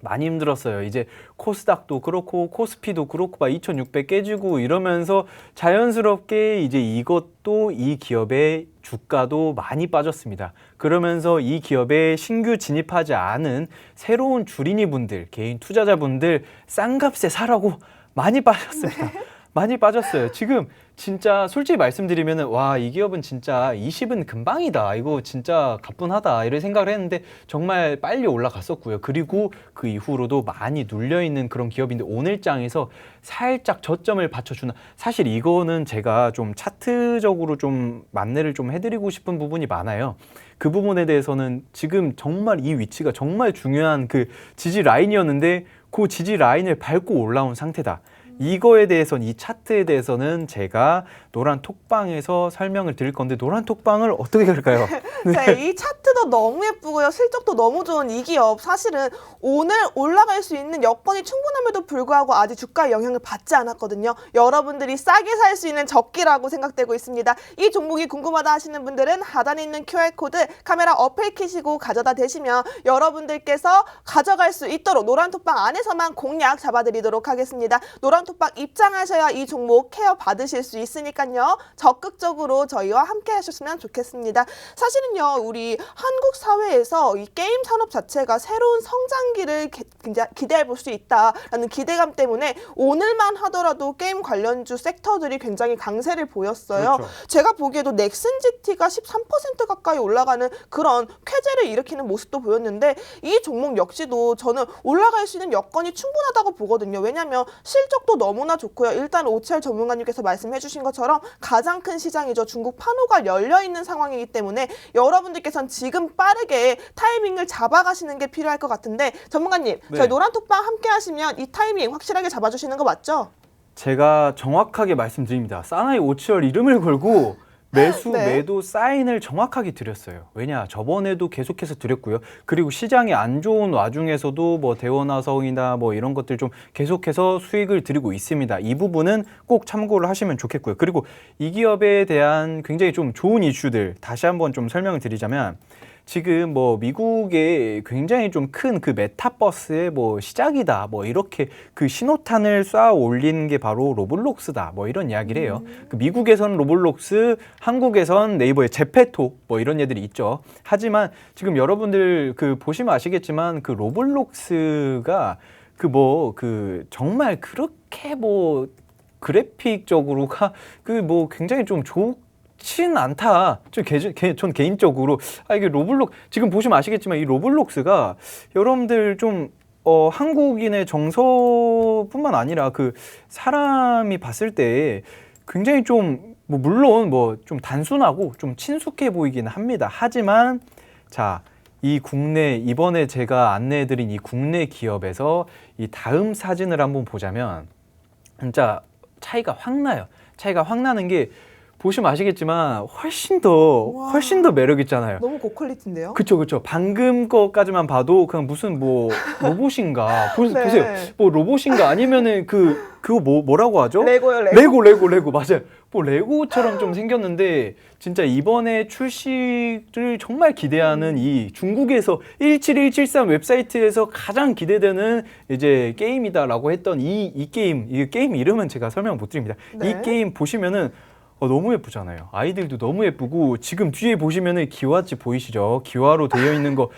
많이 힘들었어요. 이제 코스닥도 그렇고 코스피도 그렇고 막 2,600 깨지고 이러면서 자연스럽게 이제 이것도 이 기업의 주가도 많이 빠졌습니다. 그러면서 이 기업에 신규 진입하지 않은 새로운 주린이 분들, 개인 투자자분들 싼 값에 사라고 많이 빠졌습니다. 많이 빠졌어요. 지금 진짜 솔직히 말씀드리면은 이 기업은 진짜 20은 금방이다. 이거 진짜 가뿐하다. 이런 생각을 했는데 정말 빨리 올라갔었고요. 그리고 그 이후로도 많이 눌려있는 그런 기업인데 오늘장에서 살짝 저점을 받쳐주는, 사실 이거는 제가 좀 차트적으로 좀 만회를 좀 해드리고 싶은 부분이 많아요. 그 부분에 대해서는 지금 정말 이 위치가 정말 중요한 그 지지 라인이었는데 그 지지 라인을 밟고 올라온 상태다. 이거에 대해서는, 이 차트에 대해서는 제가 노란 톡방에서 설명을 드릴 건데, 노란 톡방을 어떻게 할까요? 네, 이 차트도 너무 예쁘고요. 실적도 너무 좋은 이 기업. 사실은 오늘 올라갈 수 있는 여건이 충분함에도 불구하고 아직 주가에 영향을 받지 않았거든요. 여러분들이 싸게 살 수 있는 적기라고 생각되고 있습니다. 이 종목이 궁금하다 하시는 분들은 하단에 있는 QR코드 카메라 어플 키시고 가져다 대시면 여러분들께서 가져갈 수 있도록 노란 톡방 안에서만 공략 잡아드리도록 하겠습니다. 노란 톡방 입장하셔야 이 종목 케어 받으실 수 있으니까요. 적극적으로 저희와 함께 하셨으면 좋겠습니다. 사실은요, 우리 한국 사회에서 이 게임 산업 자체가 새로운 성장기를 기대해 볼 수 있다라는 기대감 때문에 오늘만 하더라도 게임 관련주 섹터들이 굉장히 강세를 보였어요. 그렇죠. 제가 보기에도 넥슨GT가 13% 가까이 올라가는 그런 쾌재를 일으키는 모습도 보였는데, 이 종목 역시도 저는 올라갈 수 있는 여건이 충분하다고 보거든요. 왜냐하면 실적도 너무나 좋고요. 일단 오치열 전문가님께서 말씀해 주신 것처럼 가장 큰 시장이죠. 중국 판호가 열려있는 상황이기 때문에 여러분들께서는 지금 빠르게 타이밍을 잡아가시는 게 필요할 것 같은데, 전문가님, 네. 저희 노란톡방 함께 하시면 이 타이밍 확실하게 잡아주시는 거 맞죠? 제가 정확하게 말씀드립니다. 사나이 오치열 이름을 걸고 매수, 네. 매도 사인을 정확하게 드렸어요. 왜냐, 저번에도 계속해서 드렸고요. 그리고 시장이 안 좋은 와중에서도 뭐 대원화성이나 뭐 이런 것들 좀 계속해서 수익을 드리고 있습니다. 이 부분은 꼭 참고를 하시면 좋겠고요. 그리고 이 기업에 대한 굉장히 좀 좋은 이슈들 다시 한번 좀 설명을 드리자면, 지금 뭐 미국에 굉장히 좀 큰 그 메타버스의 뭐 시작이다, 뭐 이렇게 그 신호탄을 쏴 올리는 게 바로 로블록스다, 뭐 이런 이야기를 해요. 그 미국에선 로블록스, 한국에선 네이버의 제페토 뭐 이런 애들이 있죠. 하지만 지금 여러분들 그 보시면 아시겠지만 그 로블록스가 그 정말 그렇게 뭐 그래픽적으로가 그 뭐 굉장히 좀 좋진 않다. 전 개인적으로 이게 지금 보시면 아시겠지만 이 로블록스가 여러분들 좀 한국인의 정서뿐만 아니라 그 사람이 봤을 때 굉장히 좀 뭐 물론 뭐 좀 단순하고 좀 친숙해 보이긴 합니다. 하지만 자, 이 국내 이번에 제가 안내해드린 이 국내 기업에서 이 다음 사진을 한번 보자면 진짜 차이가 확 나요. 차이가 확 나는 게 보시면 아시겠지만 훨씬 더 매력 있잖아요. 너무 고퀄리티인데요? 그쵸. 방금 거까지만 봐도 그냥 무슨 뭐 로봇인가 네. 보세요. 뭐 로봇인가 아니면은 그거 뭐라고 하죠? 레고요, 레고 맞아요. 뭐 레고처럼 좀 생겼는데 진짜 이번에 출시를 정말 기대하는 이 중국에서 17173 웹사이트에서 가장 기대되는 이제 게임이다라고 했던 이 게임 이름은 제가 설명 못 드립니다. 네. 이 게임 보시면은 너무 예쁘잖아요. 아이들도 너무 예쁘고 지금 뒤에 보시면은 기와집 보이시죠? 기와로 되어 있는 거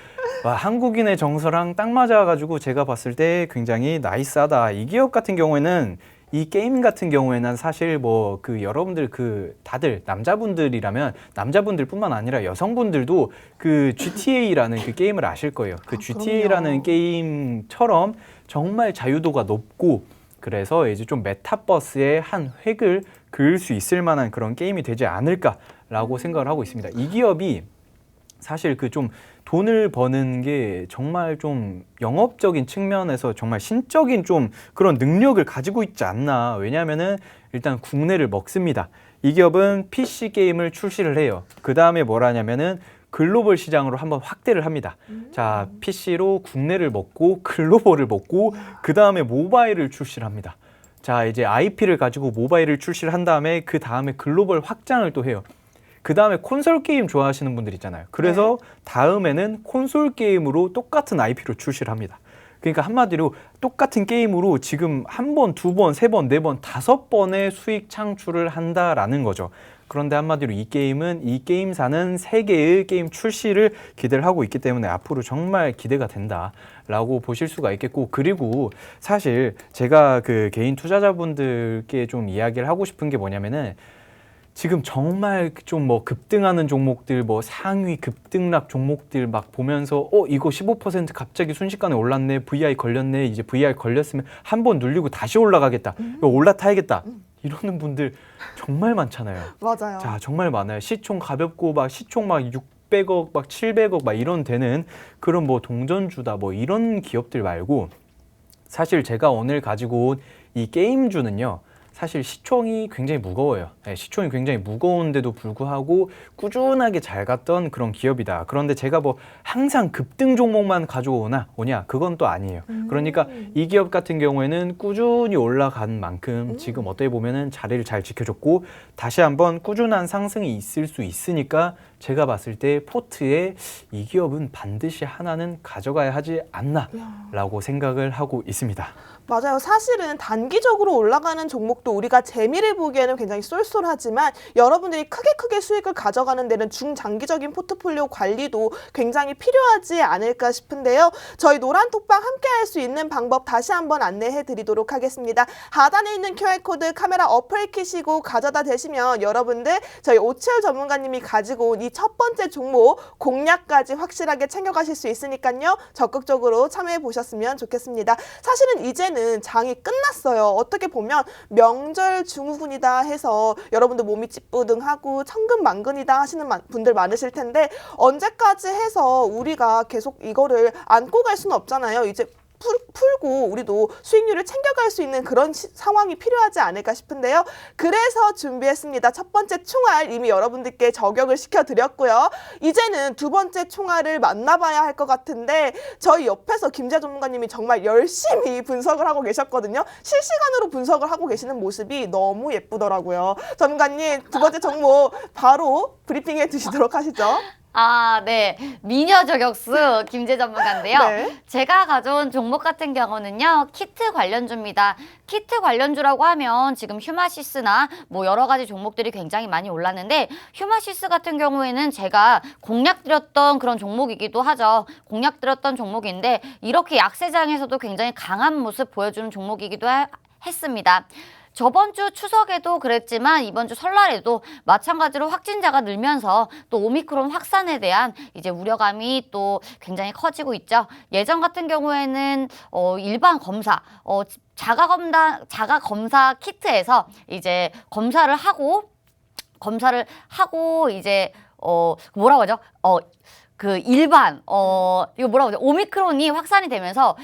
와, 한국인의 정서랑 딱 맞아가지고 제가 봤을 때 굉장히 나이스하다. 이 기업 같은 경우에는 이 게임 같은 경우에는 사실 뭐 그 여러분들 그 다들 남자분들이라면 남자분들뿐만 아니라 여성분들도 그 GTA라는 그 게임을 아실 거예요. 그 GTA라는 그럼요. 게임처럼 정말 자유도가 높고 그래서 이제 좀 메타버스의 한 획을 그을 수 있을 만한 그런 게임이 되지 않을까라고 생각을 하고 있습니다. 이 기업이 사실 그 좀 돈을 버는 게 정말 좀 영업적인 측면에서 정말 신적인 좀 그런 능력을 가지고 있지 않나. 왜냐하면은 일단 국내를 먹습니다. 이 기업은 PC 게임을 출시를 해요. 그 다음에 뭘 하냐면은 글로벌 시장으로 한번 확대를 합니다. 자, PC로 국내를 먹고 글로벌을 먹고 그 다음에 모바일을 출시를 합니다. 자, 이제 IP를 가지고 모바일을 출시를 한 다음에 그 다음에 글로벌 확장을 또 해요. 그 다음에 콘솔 게임 좋아하시는 분들 있잖아요. 그래서 다음에는 콘솔 게임으로 똑같은 IP로 출시를 합니다. 그러니까 한마디로 똑같은 게임으로 지금 한 번, 두 번, 세 번, 네 번, 다섯 번의 수익 창출을 한다라는 거죠. 그런데 한마디로 이 게임사는 세 개의 게임 출시를 기대를 하고 있기 때문에 앞으로 정말 기대가 된다라고 보실 수가 있겠고, 그리고 사실 제가 그 개인 투자자분들께 좀 이야기를 하고 싶은 게 뭐냐면은 지금 정말 좀 뭐 급등하는 종목들, 뭐 상위 급등락 종목들 막 보면서 이거 15% 갑자기 순식간에 올랐네, VI 걸렸네, 이제 VI 걸렸으면 한번 눌리고 다시 올라가겠다, 이거 올라타야겠다 이러는 분들 정말 많잖아요. 맞아요. 자, 정말 많아요. 시총 가볍고 막 시총 막 600억 막 700억 막 이런 되는 그런 뭐 동전주다 뭐 이런 기업들 말고, 사실 제가 오늘 가지고 온 이 게임주는요, 사실 시총이 굉장히 무거워요. 네, 시총이 굉장히 무거운데도 불구하고 꾸준하게 잘 갔던 그런 기업이다. 그런데 제가 뭐 항상 급등 종목만 가져오냐? 그건 또 아니에요. 그러니까 이 기업 같은 경우에는 꾸준히 올라간 만큼 지금 어떻게 보면은 자리를 잘 지켜줬고 다시 한번 꾸준한 상승이 있을 수 있으니까 제가 봤을 때 포트에 이 기업은 반드시 하나는 가져가야 하지 않나라고 생각을 하고 있습니다. 맞아요. 사실은 단기적으로 올라가는 종목도 우리가 재미를 보기에는 굉장히 쏠쏠하지만 여러분들이 크게 수익을 가져가는 데는 중장기적인 포트폴리오 관리도 굉장히 필요하지 않을까 싶은데요. 저희 노란톡방 함께 할 수 있는 방법 다시 한번 안내해 드리도록 하겠습니다. 하단에 있는 QR코드 카메라 어플 키시고 가져다 대시면 여러분들 저희 오치열 전문가님이 가지고 온 이 첫 번째 종목 공략까지 확실하게 챙겨가실 수 있으니까요. 적극적으로 참여해 보셨으면 좋겠습니다. 사실은 이제는 장이 끝났어요. 어떻게 보면 명절 증후군이다 해서 여러분들 몸이 찌뿌둥하고 천근만근이다 하시는 분들 많으실 텐데 언제까지 해서 우리가 계속 이거를 안고 갈 수는 없잖아요. 이제 풀고 우리도 수익률을 챙겨갈 수 있는 그런 상황이 필요하지 않을까 싶은데요. 그래서 준비했습니다. 첫 번째 총알 이미 여러분들께 저격을 시켜드렸고요. 이제는 두 번째 총알을 만나봐야 할 것 같은데 저희 옆에서 김재 전문가님이 정말 열심히 분석을 하고 계셨거든요. 실시간으로 분석을 하고 계시는 모습이 너무 예쁘더라고요. 전문가님, 두 번째 종목 바로 브리핑해 주시도록 하시죠. 아, 네. 미녀 저격수 김재 전문가인데요. 네. 제가 가져온 종목 같은 경우는요, 키트 관련주입니다. 키트 관련주라고 하면 지금 휴마시스나 뭐 여러 가지 종목들이 굉장히 많이 올랐는데, 휴마시스 같은 경우에는 제가 공략드렸던 그런 종목이기도 하죠. 공략드렸던 종목인데, 이렇게 약세장에서도 굉장히 강한 모습 보여주는 종목이기도 했습니다. 저번 주 추석에도 그랬지만 이번 주 설날에도 마찬가지로 확진자가 늘면서 또 오미크론 확산에 대한 이제 우려감이 또 굉장히 커지고 있죠. 예전 같은 경우에는 일반 검사, 자가 검사 키트에서 이제 검사를 하고 이제 뭐라고 하죠? 그 일반 이거 뭐라고 하죠? 오미크론이 확산이 되면서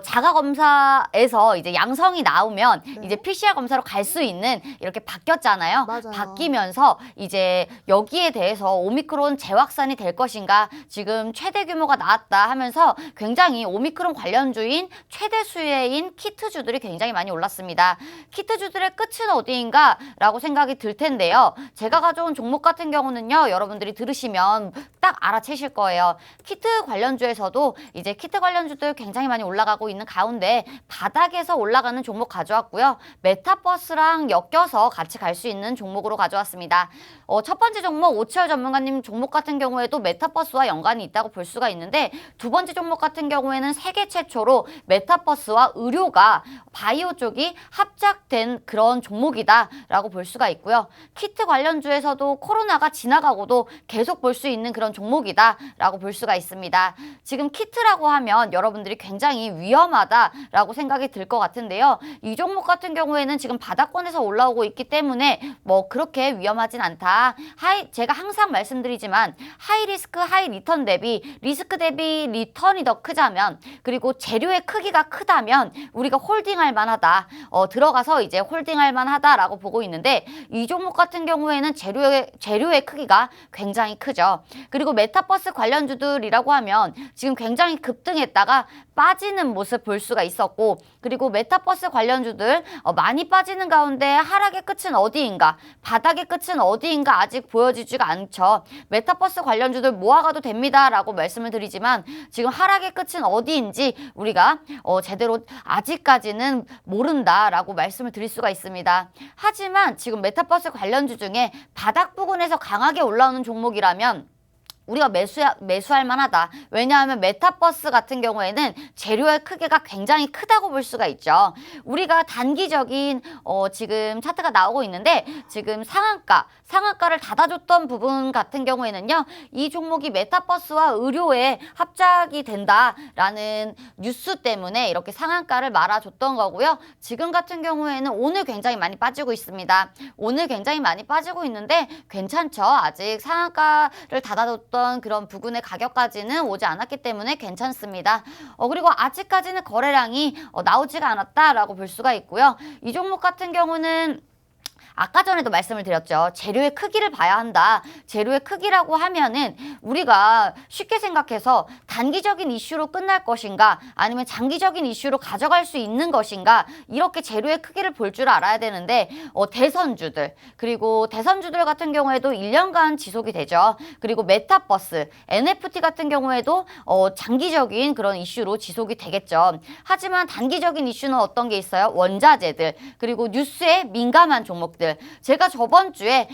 자가 검사에서 이제 양성이 나오면 네. 이제 PCR 검사로 갈 수 있는 이렇게 바뀌었잖아요. 맞아요. 바뀌면서 이제 여기에 대해서 오미크론 재확산이 될 것인가, 지금 최대 규모가 나왔다 하면서 굉장히 오미크론 관련주인 최대 수혜인 키트주들이 굉장히 많이 올랐습니다. 키트주들의 끝은 어디인가라고 생각이 들 텐데요. 제가 가져온 종목 같은 경우는요, 여러분들이 들으시면 딱 알아채실 거예요. 키트 관련주에서도 이제 키트 관련주들 굉장히 많이 올라가고 있는 가운데 바닥에서 올라가는 종목 가져왔고요. 메타버스랑 엮여서 같이 갈 수 있는 종목으로 가져왔습니다. 첫 번째 종목 오치열 전문가님 종목 같은 경우에도 메타버스와 연관이 있다고 볼 수가 있는데, 두 번째 종목 같은 경우에는 세계 최초로 메타버스와 의료가 바이오 쪽이 합작된 그런 종목이다라고 볼 수가 있고요. 키트 관련주에서도 코로나가 지나가고도 계속 볼 수 있는 그런 종목이다라고 볼 수가 있습니다. 지금 키트라고 하면 여러분들이 굉장히 위험하다라고 생각이 들 것 같은데요. 이 종목 같은 경우에는 지금 바닥권에서 올라오고 있기 때문에 뭐 그렇게 위험하진 않다. 제가 항상 말씀드리지만 하이 리스크 하이 리턴 대비 리스크 대비 리턴이 더 크자면, 그리고 재료의 크기가 크다면 우리가 홀딩할 만하다. 들어가서 이제 홀딩할 만하다라고 보고 있는데, 이 종목 같은 경우에는 재료의 크기가 굉장히 크죠. 그리고 메타버스 관련주들이라고 하면 지금 굉장히 급등했다가 빠지는 모습 볼 수가 있었고, 그리고 메타버스 관련주들 많이 빠지는 가운데 하락의 끝은 어디인가, 바닥의 끝은 어디인가 아직 보여지지가 않죠. 메타버스 관련주들 모아가도 됩니다라고 말씀을 드리지만 지금 하락의 끝은 어디인지 우리가 제대로 아직까지는 모른다라고 말씀을 드릴 수가 있습니다. 하지만 지금 메타버스 관련주 중에 바닥 부근에서 강하게 올라오는 종목이라면 우리가 매수할 만하다. 왜냐하면 메타버스 같은 경우에는 재료의 크기가 굉장히 크다고 볼 수가 있죠. 우리가 단기적인 지금 차트가 나오고 있는데, 지금 상한가를 닫아줬던 부분 같은 경우에는요, 이 종목이 메타버스와 의료에 합작이 된다라는 뉴스 때문에 이렇게 상한가를 말아줬던 거고요. 지금 같은 경우에는 오늘 굉장히 많이 빠지고 있습니다. 오늘 굉장히 많이 빠지고 있는데 괜찮죠. 아직 상한가를 닫아줬던 그런 부근의 가격까지는 오지 않았기 때문에 괜찮습니다. 그리고 아직까지는 거래량이 나오지가 않았다라고 볼 수가 있고요. 이 종목 같은 경우는 아까 전에도 말씀을 드렸죠. 재료의 크기를 봐야 한다. 재료의 크기라고 하면은 우리가 쉽게 생각해서 단기적인 이슈로 끝날 것인가, 아니면 장기적인 이슈로 가져갈 수 있는 것인가, 이렇게 재료의 크기를 볼 줄 알아야 되는데, 대선주들, 그리고 대선주들 같은 경우에도 1년간 지속이 되죠. 그리고 메타버스, NFT 같은 경우에도 장기적인 그런 이슈로 지속이 되겠죠. 하지만 단기적인 이슈는 어떤 게 있어요? 원자재들, 그리고 뉴스에 민감한 종목들. 제가 저번 주에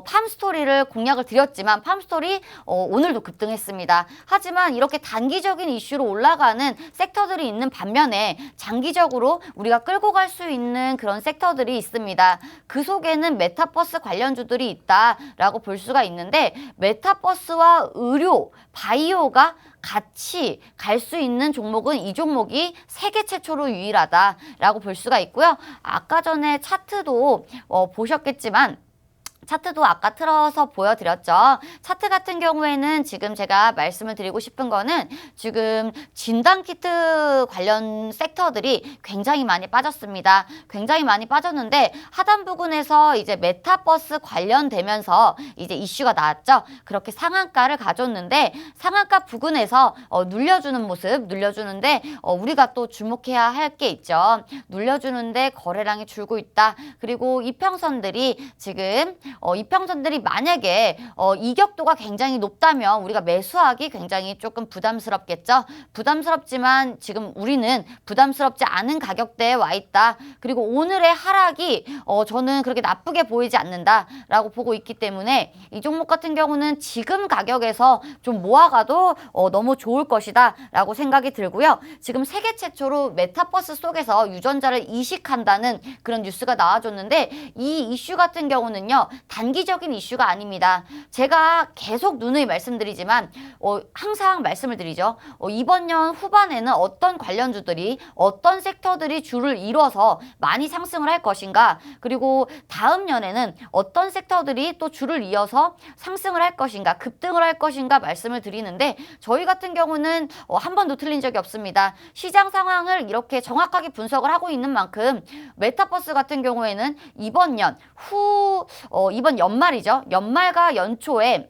팜스토리를 공략을 드렸지만 팜스토리 오늘도 급등했습니다. 하지만 이렇게 단기적인 이슈로 올라가는 섹터들이 있는 반면에 장기적으로 우리가 끌고 갈 수 있는 그런 섹터들이 있습니다. 그 속에는 메타버스 관련주들이 있다라고 볼 수가 있는데, 메타버스와 의료, 바이오가 같이 갈 수 있는 종목은 이 종목이 세계 최초로 유일하다라고 볼 수가 있고요. 아까 전에 차트도 보셨겠지만 차트도 아까 틀어서 보여드렸죠. 차트 같은 경우에는 지금 제가 말씀을 드리고 싶은 거는 지금 진단키트 관련 섹터들이 굉장히 많이 빠졌습니다. 굉장히 많이 빠졌는데 하단 부분에서 이제 메타버스 관련되면서 이제 이슈가 나왔죠. 그렇게 상한가를 가졌는데 상한가 부근에서 눌려주는 모습, 눌려주는데 우리가 또 주목해야 할 게 있죠. 눌려주는데 거래량이 줄고 있다. 그리고 이평선들이 지금 이평선들이 만약에 이격도가 굉장히 높다면 우리가 매수하기 굉장히 조금 부담스럽겠죠. 부담스럽지만 지금 우리는 부담스럽지 않은 가격대에 와 있다. 그리고 오늘의 하락이 저는 그렇게 나쁘게 보이지 않는다라고 보고 있기 때문에 이 종목 같은 경우는 지금 가격에서 좀 모아가도 너무 좋을 것이다 라고 생각이 들고요. 지금 세계 최초로 메타버스 속에서 유전자를 이식한다는 그런 뉴스가 나와줬는데 이 이슈 같은 경우는요. 단기적인 이슈가 아닙니다. 제가 계속 누누이 말씀드리지만 항상 말씀을 드리죠. 이번 년 후반에는 어떤 관련주들이 어떤 섹터들이 줄을 이뤄서 많이 상승을 할 것인가 그리고 다음 년에는 어떤 섹터들이 또 줄을 이어서 상승을 할 것인가 급등을 할 것인가 말씀을 드리는데 저희 같은 경우는 한 번도 틀린 적이 없습니다. 시장 상황을 이렇게 정확하게 분석을 하고 있는 만큼 메타버스 같은 경우에는 이번 연말이죠. 연말과 연초에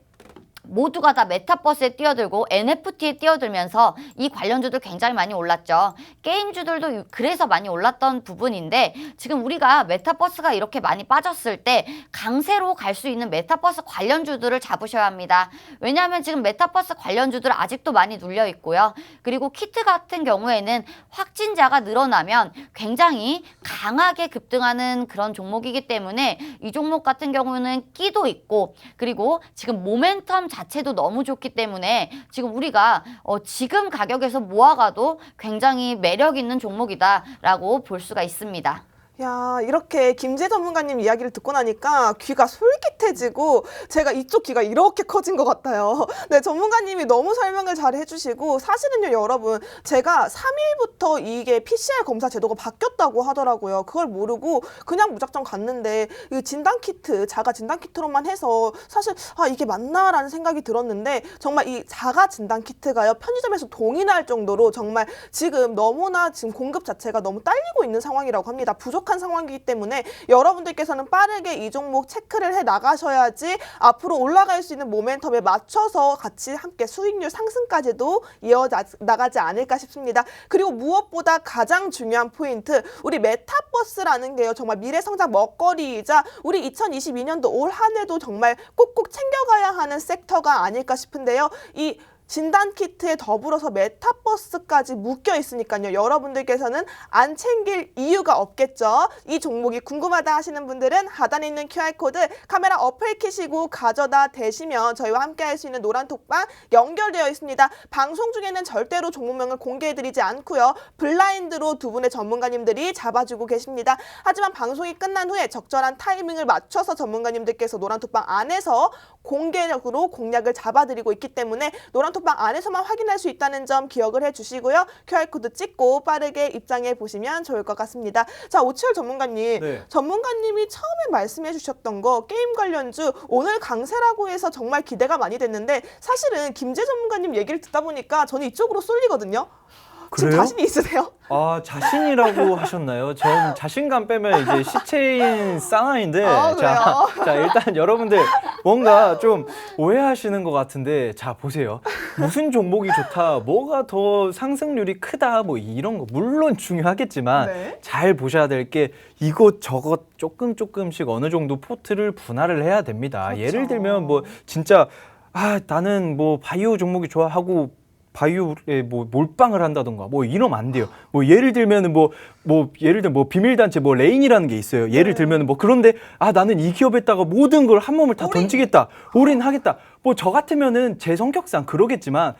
모두가 다 메타버스에 뛰어들고 NFT에 뛰어들면서 이 관련주도 굉장히 많이 올랐죠. 게임주들도 그래서 많이 올랐던 부분인데 지금 우리가 메타버스가 이렇게 많이 빠졌을 때 강세로 갈 수 있는 메타버스 관련주들을 잡으셔야 합니다. 왜냐하면 지금 메타버스 관련주들 아직도 많이 눌려 있고요. 그리고 키트 같은 경우에는 확진자가 늘어나면 굉장히 강하게 급등하는 그런 종목이기 때문에 이 종목 같은 경우는 끼도 있고 그리고 지금 모멘텀 자체도 너무 좋기 때문에 지금 우리가 지금 가격에서 모아가도 굉장히 매력 있는 종목이다라고 볼 수가 있습니다. 야, 이렇게 김재 전문가님 이야기를 듣고 나니까 귀가 솔깃해지고 제가 이쪽 귀가 이렇게 커진 것 같아요. 네, 전문가님이 너무 설명을 잘 해주시고 사실은요, 여러분, 제가 3일부터 이게 PCR 검사 제도가 바뀌었다고 하더라고요. 그걸 모르고 그냥 무작정 갔는데 이 진단키트, 자가 진단키트로만 해서 사실 이게 맞나라는 생각이 들었는데 정말 이 자가 진단키트가요, 편의점에서 동이 날 정도로 정말 지금 너무나 지금 공급 자체가 너무 딸리고 있는 상황이라고 합니다. 부족한 상황이기 때문에 여러분들께서는 빠르게 이 종목 체크를 해 나가셔야지 앞으로 올라갈 수 있는 모멘텀에 맞춰서 같이 함께 수익률 상승까지도 이어나가지 않을까 싶습니다. 그리고 무엇보다 가장 중요한 포인트, 우리 메타버스라는 게요, 정말 미래성장 먹거리이자 우리 2022년도 올 한 해도 정말 꼭꼭 챙겨가야 하는 섹터가 아닐까 싶은데요. 이 진단키트에 더불어서 메타버스까지 묶여 있으니까요. 여러분들께서는 안 챙길 이유가 없겠죠. 이 종목이 궁금하다 하시는 분들은 하단에 있는 QR코드 카메라 어플 켜시고 가져다 대시면 저희와 함께 할 수 있는 노란톡방 연결되어 있습니다. 방송 중에는 절대로 종목명을 공개해드리지 않고요. 블라인드로 두 분의 전문가님들이 잡아주고 계십니다. 하지만 방송이 끝난 후에 적절한 타이밍을 맞춰서 전문가님들께서 노란톡방 안에서 공개적으로 공략을 잡아드리고 있기 때문에 노란톡방 안에서만 확인할 수 있다는 점 기억을 해주시고요. QR코드 찍고 빠르게 입장해 보시면 좋을 것 같습니다. 자, 오치열 전문가님. 네. 전문가님이 처음에 말씀해 주셨던 거 게임 관련주 오늘 강세라고 해서 정말 기대가 많이 됐는데 사실은 김재 전문가님 얘기를 듣다 보니까 저는 이쪽으로 쏠리거든요. 지금 그래요? 자신이 있으세요? 아, 자신이라고 하셨나요? 전 자신감 빼면 이제 시체인 사나이인데 자, 일단 여러분들 뭔가 좀 오해하시는 것 같은데 자, 보세요. 무슨 종목이 좋다, 뭐가 더 상승률이 크다, 뭐 이런 거 물론 중요하겠지만 네. 잘 보셔야 될 게 이것저것 조금씩 어느 정도 포트를 분할을 해야 됩니다. 그렇죠. 예를 들면 뭐 진짜 나는 뭐 바이오 종목이 좋아하고 바이오에 뭐 몰빵을 한다던가 뭐 이러면 안 돼요. 뭐 예를 들면은 예를 들면 뭐 비밀단체 뭐 레인이라는 게 있어요. 예를 들면은 뭐 그런데 나는 이 기업에다가 모든 걸 한 몸을 다 던지겠다, 올인하겠다. 뭐 저 같으면은 제 성격상 그러겠지만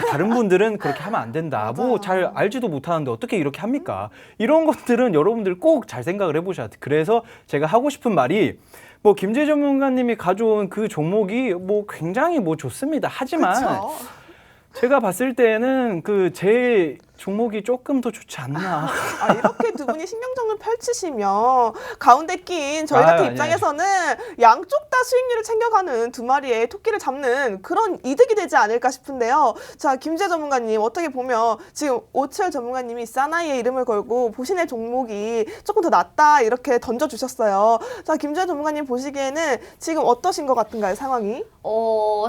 다른 분들은 그렇게 하면 안 된다. 뭐 잘 알지도 못하는데 어떻게 이렇게 합니까? 이런 것들은 여러분들 꼭 잘 생각을 해보셔야 돼요. 그래서 제가 하고 싶은 말이 뭐 김재 전문가님이 가져온 그 종목이 뭐 굉장히 뭐 좋습니다. 하지만 그쵸? 제가 봤을 때는 제 종목이 조금 더 좋지 않나. 아, 이렇게 두 분이 신경전을 펼치시면 가운데 낀 저희 같은 아니에요. 입장에서는 양쪽 다 수익률을 챙겨가는 두 마리의 토끼를 잡는 그런 이득이 되지 않을까 싶은데요. 자, 김재 전문가님 어떻게 보면 지금 오철 전문가님이 사나이의 이름을 걸고 보시는 종목이 조금 더 낫다 이렇게 던져주셨어요. 자, 김재 전문가님 보시기에는 지금 어떠신 것 같은가요, 상황이?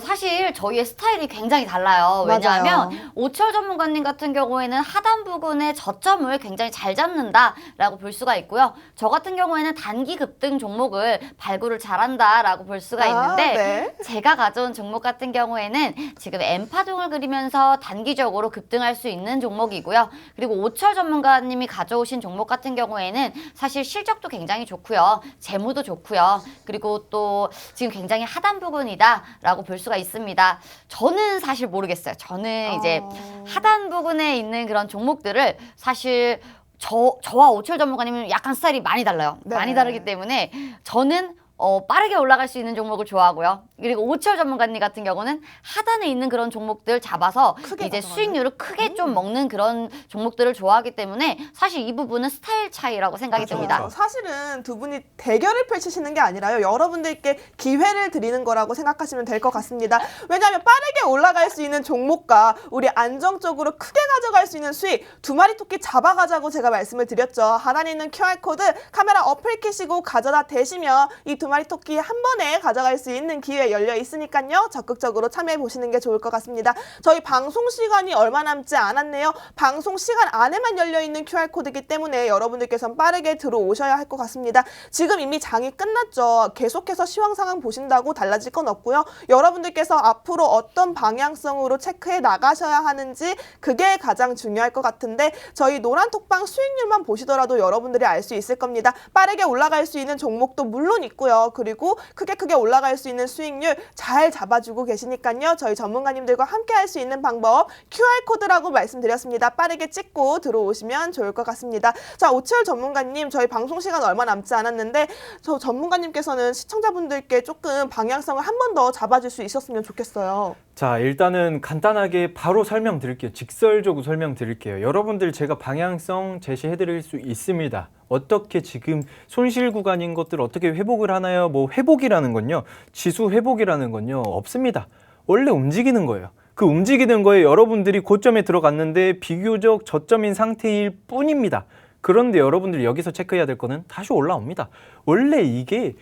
사실 저희의 스타일이 굉장히 달라요. 왜냐하면 맞아요. 오철 전문가님 같은 경우에는 하단 부근의 저점을 굉장히 잘 잡는다라고 볼 수가 있고요. 저 같은 경우에는 단기 급등 종목을 발굴을 잘한다라고 볼 수가 있는데 네. 제가 가져온 종목 같은 경우에는 지금 엠파종을 그리면서 단기적으로 급등할 수 있는 종목이고요. 그리고 오철 전문가님이 가져오신 종목 같은 경우에는 사실 실적도 굉장히 좋고요. 재무도 좋고요. 그리고 또 지금 굉장히 하단 부근이다라고 볼 수가 있습니다. 저는 사실 모르겠어요. 저는 이제 하단 부근에 있는 그런 종목들을 사실 저와 오철 전문가님은 약간 스타일이 많이 달라요. 네. 많이 다르기 때문에 저는 빠르게 올라갈 수 있는 종목을 좋아하고요. 그리고 오철 전문가님 같은 경우는 하단에 있는 그런 종목들 잡아서 크게 이제 가져가는? 수익률을 크게 좀 먹는 그런 종목들을 좋아하기 때문에 사실 이 부분은 스타일 차이라고 생각이 그렇죠, 듭니다. 그렇죠. 사실은 두 분이 대결을 펼치시는 게 아니라요. 여러분들께 기회를 드리는 거라고 생각하시면 될 것 같습니다. 왜냐하면 빠르게 올라갈 수 있는 종목과 우리 안정적으로 크게 가져갈 수 있는 수익 두 마리 토끼 잡아가자고 제가 말씀을 드렸죠. 하단에 있는 QR코드 카메라 어플 키시고 가져다 대시면 이 두 마리 토끼 한 번에 가져갈 수 있는 기회 열려 있으니까요. 적극적으로 참여해 보시는 게 좋을 것 같습니다. 저희 방송 시간이 얼마 남지 않았네요. 방송 시간 안에만 열려 있는 QR코드이기 때문에 여러분들께서는 빠르게 들어오셔야 할 것 같습니다. 지금 이미 장이 끝났죠. 계속해서 시황 상황 보신다고 달라질 건 없고요. 여러분들께서 앞으로 어떤 방향성으로 체크해 나가셔야 하는지 그게 가장 중요할 것 같은데 저희 노란톡방 수익률만 보시더라도 여러분들이 알 수 있을 겁니다. 빠르게 올라갈 수 있는 종목도 물론 있고요. 그리고 크게 올라갈 수 있는 수익률 잘 잡아주고 계시니까요. 저희 전문가님들과 함께 할 수 있는 방법 QR코드라고 말씀드렸습니다. 빠르게 찍고 들어오시면 좋을 것 같습니다. 자, 오철 전문가님 저희 방송 시간 얼마 남지 않았는데 저 전문가님께서는 시청자분들께 조금 방향성을 한 번 더 잡아줄 수 있었으면 좋겠어요. 자, 일단은 간단하게 바로 설명드릴게요. 직설적으로 설명드릴게요. 여러분들 제가 방향성 제시해드릴 수 있습니다. 어떻게 지금 손실 구간인 것들 어떻게 회복을 하나요? 뭐 회복이라는 건요. 지수 회복이라는 건요. 없습니다. 원래 움직이는 거예요. 그 움직이는 거에 여러분들이 고점에 들어갔는데 비교적 저점인 상태일 뿐입니다. 그런데 여러분들이 여기서 체크해야 될 거는 다시 올라옵니다. 원래 이게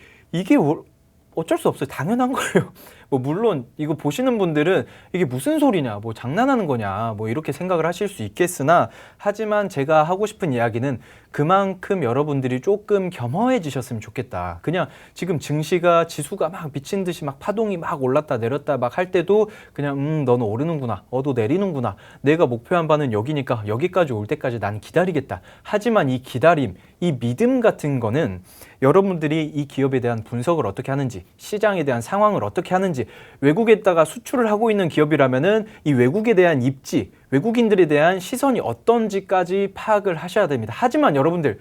어쩔 수 없어요. 당연한 거예요. 뭐 물론 이거 보시는 분들은 이게 무슨 소리냐, 뭐 장난하는 거냐, 뭐 이렇게 생각을 하실 수 있겠으나 하지만 제가 하고 싶은 이야기는 그만큼 여러분들이 조금 겸허해지셨으면 좋겠다. 그냥 지금 증시가 지수가 막 미친 듯이 막 파동이 막 올랐다 내렸다 막 할 때도 그냥 너는 오르는구나, 너 내리는구나. 내가 목표한 바는 여기니까 여기까지 올 때까지 난 기다리겠다. 하지만 이 기다림, 이 믿음 같은 거는 여러분들이 이 기업에 대한 분석을 어떻게 하는지, 시장에 대한 상황을 어떻게 하는지, 외국에다가 수출을 하고 있는 기업이라면은 이 외국에 대한 입지, 외국인들에 대한 시선이 어떤지까지 파악을 하셔야 됩니다. 하지만 여러분들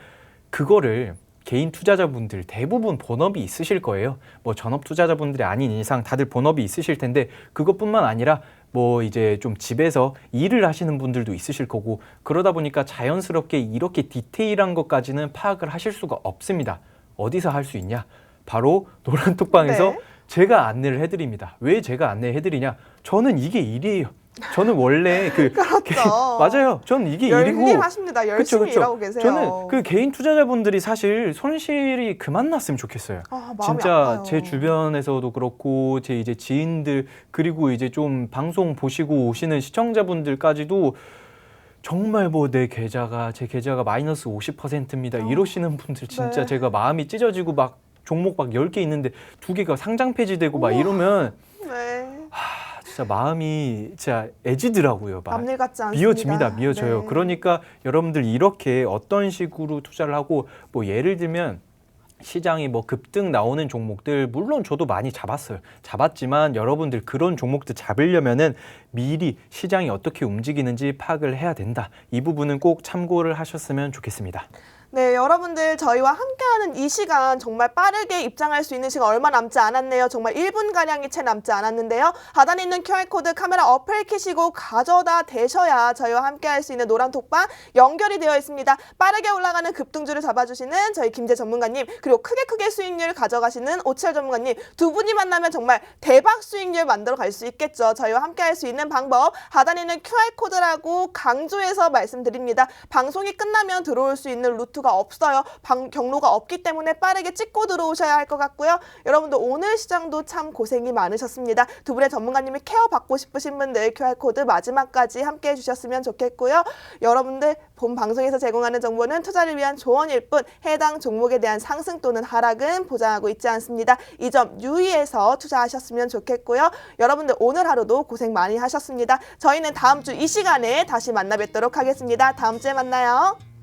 그거를 개인 투자자분들 대부분 본업이 있으실 거예요. 뭐 전업 투자자분들이 아닌 이상 다들 본업이 있으실 텐데 그것뿐만 아니라 뭐 이제 좀 집에서 일을 하시는 분들도 있으실 거고 그러다 보니까 자연스럽게 이렇게 디테일한 것까지는 파악을 하실 수가 없습니다. 어디서 할 수 있냐? 바로 노란톡방에서 네. 제가 안내를 해드립니다. 왜 제가 안내해드리냐? 저는 이게 일이에요. 저는 원래 그렇죠. 맞아요. 저는 이게 일이고 열일하십니다. 열심히 그쵸. 일하고 계세요. 저는 그 개인 투자자분들이 사실 손실이 그만 났으면 좋겠어요. 마음이 진짜 아파요. 제 주변에서도 그렇고 제 이제 지인들 그리고 이제 좀 방송 보시고 오시는 시청자분들까지도 정말 뭐 제 계좌가 마이너스 50%입니다. 이러시는 분들 진짜 네. 제가 마음이 찢어지고 막 종목 막 10개 있는데 2개가 상장 폐지되고 막 우와. 이러면 네. 진짜 마음이 진짜 애지더라고요. 막. 남일 같지 않습니다. 미어집니다. 미어져요. 네. 그러니까 여러분들 이렇게 어떤 식으로 투자를 하고 뭐 예를 들면 시장이 뭐 급등 나오는 종목들 물론 저도 많이 잡았지만 여러분들 그런 종목들 잡으려면은 미리 시장이 어떻게 움직이는지 파악을 해야 된다. 이 부분은 꼭 참고를 하셨으면 좋겠습니다. 네, 여러분들 저희와 함께하는 이 시간 정말 빠르게 입장할 수 있는 시간 얼마 남지 않았네요. 정말 1분가량이 채 남지 않았는데요. 하단에 있는 QR코드 카메라 어플 켜시고 가져다 대셔야 저희와 함께할 수 있는 노란 톡방 연결이 되어 있습니다. 빠르게 올라가는 급등주를 잡아주시는 저희 김재 전문가님, 그리고 크게 수익률 가져가시는 오치열 전문가님, 두 분이 만나면 정말 대박 수익률 만들어 갈 수 있겠죠. 저희와 함께할 수 있는 방법 하단에 있는 QR코드라고 강조해서 말씀드립니다. 방송이 끝나면 들어올 수 있는 루트가 없어요. 경로가 없기 때문에 빠르게 찍고 들어오셔야 할 것 같고요. 여러분들 오늘 시장도 참 고생이 많으셨습니다. 두 분의 전문가님이 케어받고 싶으신 분들 QR코드 마지막까지 함께 해주셨으면 좋겠고요. 여러분들 본 방송에서 제공하는 정보는 투자를 위한 조언일 뿐 해당 종목에 대한 상승 또는 하락은 보장하고 있지 않습니다. 이 점 유의해서 투자하셨으면 좋겠고요. 여러분들 오늘 하루도 고생 많이 하셨습니다. 저희는 다음 주 이 시간에 다시 만나 뵙도록 하겠습니다. 다음 주에 만나요.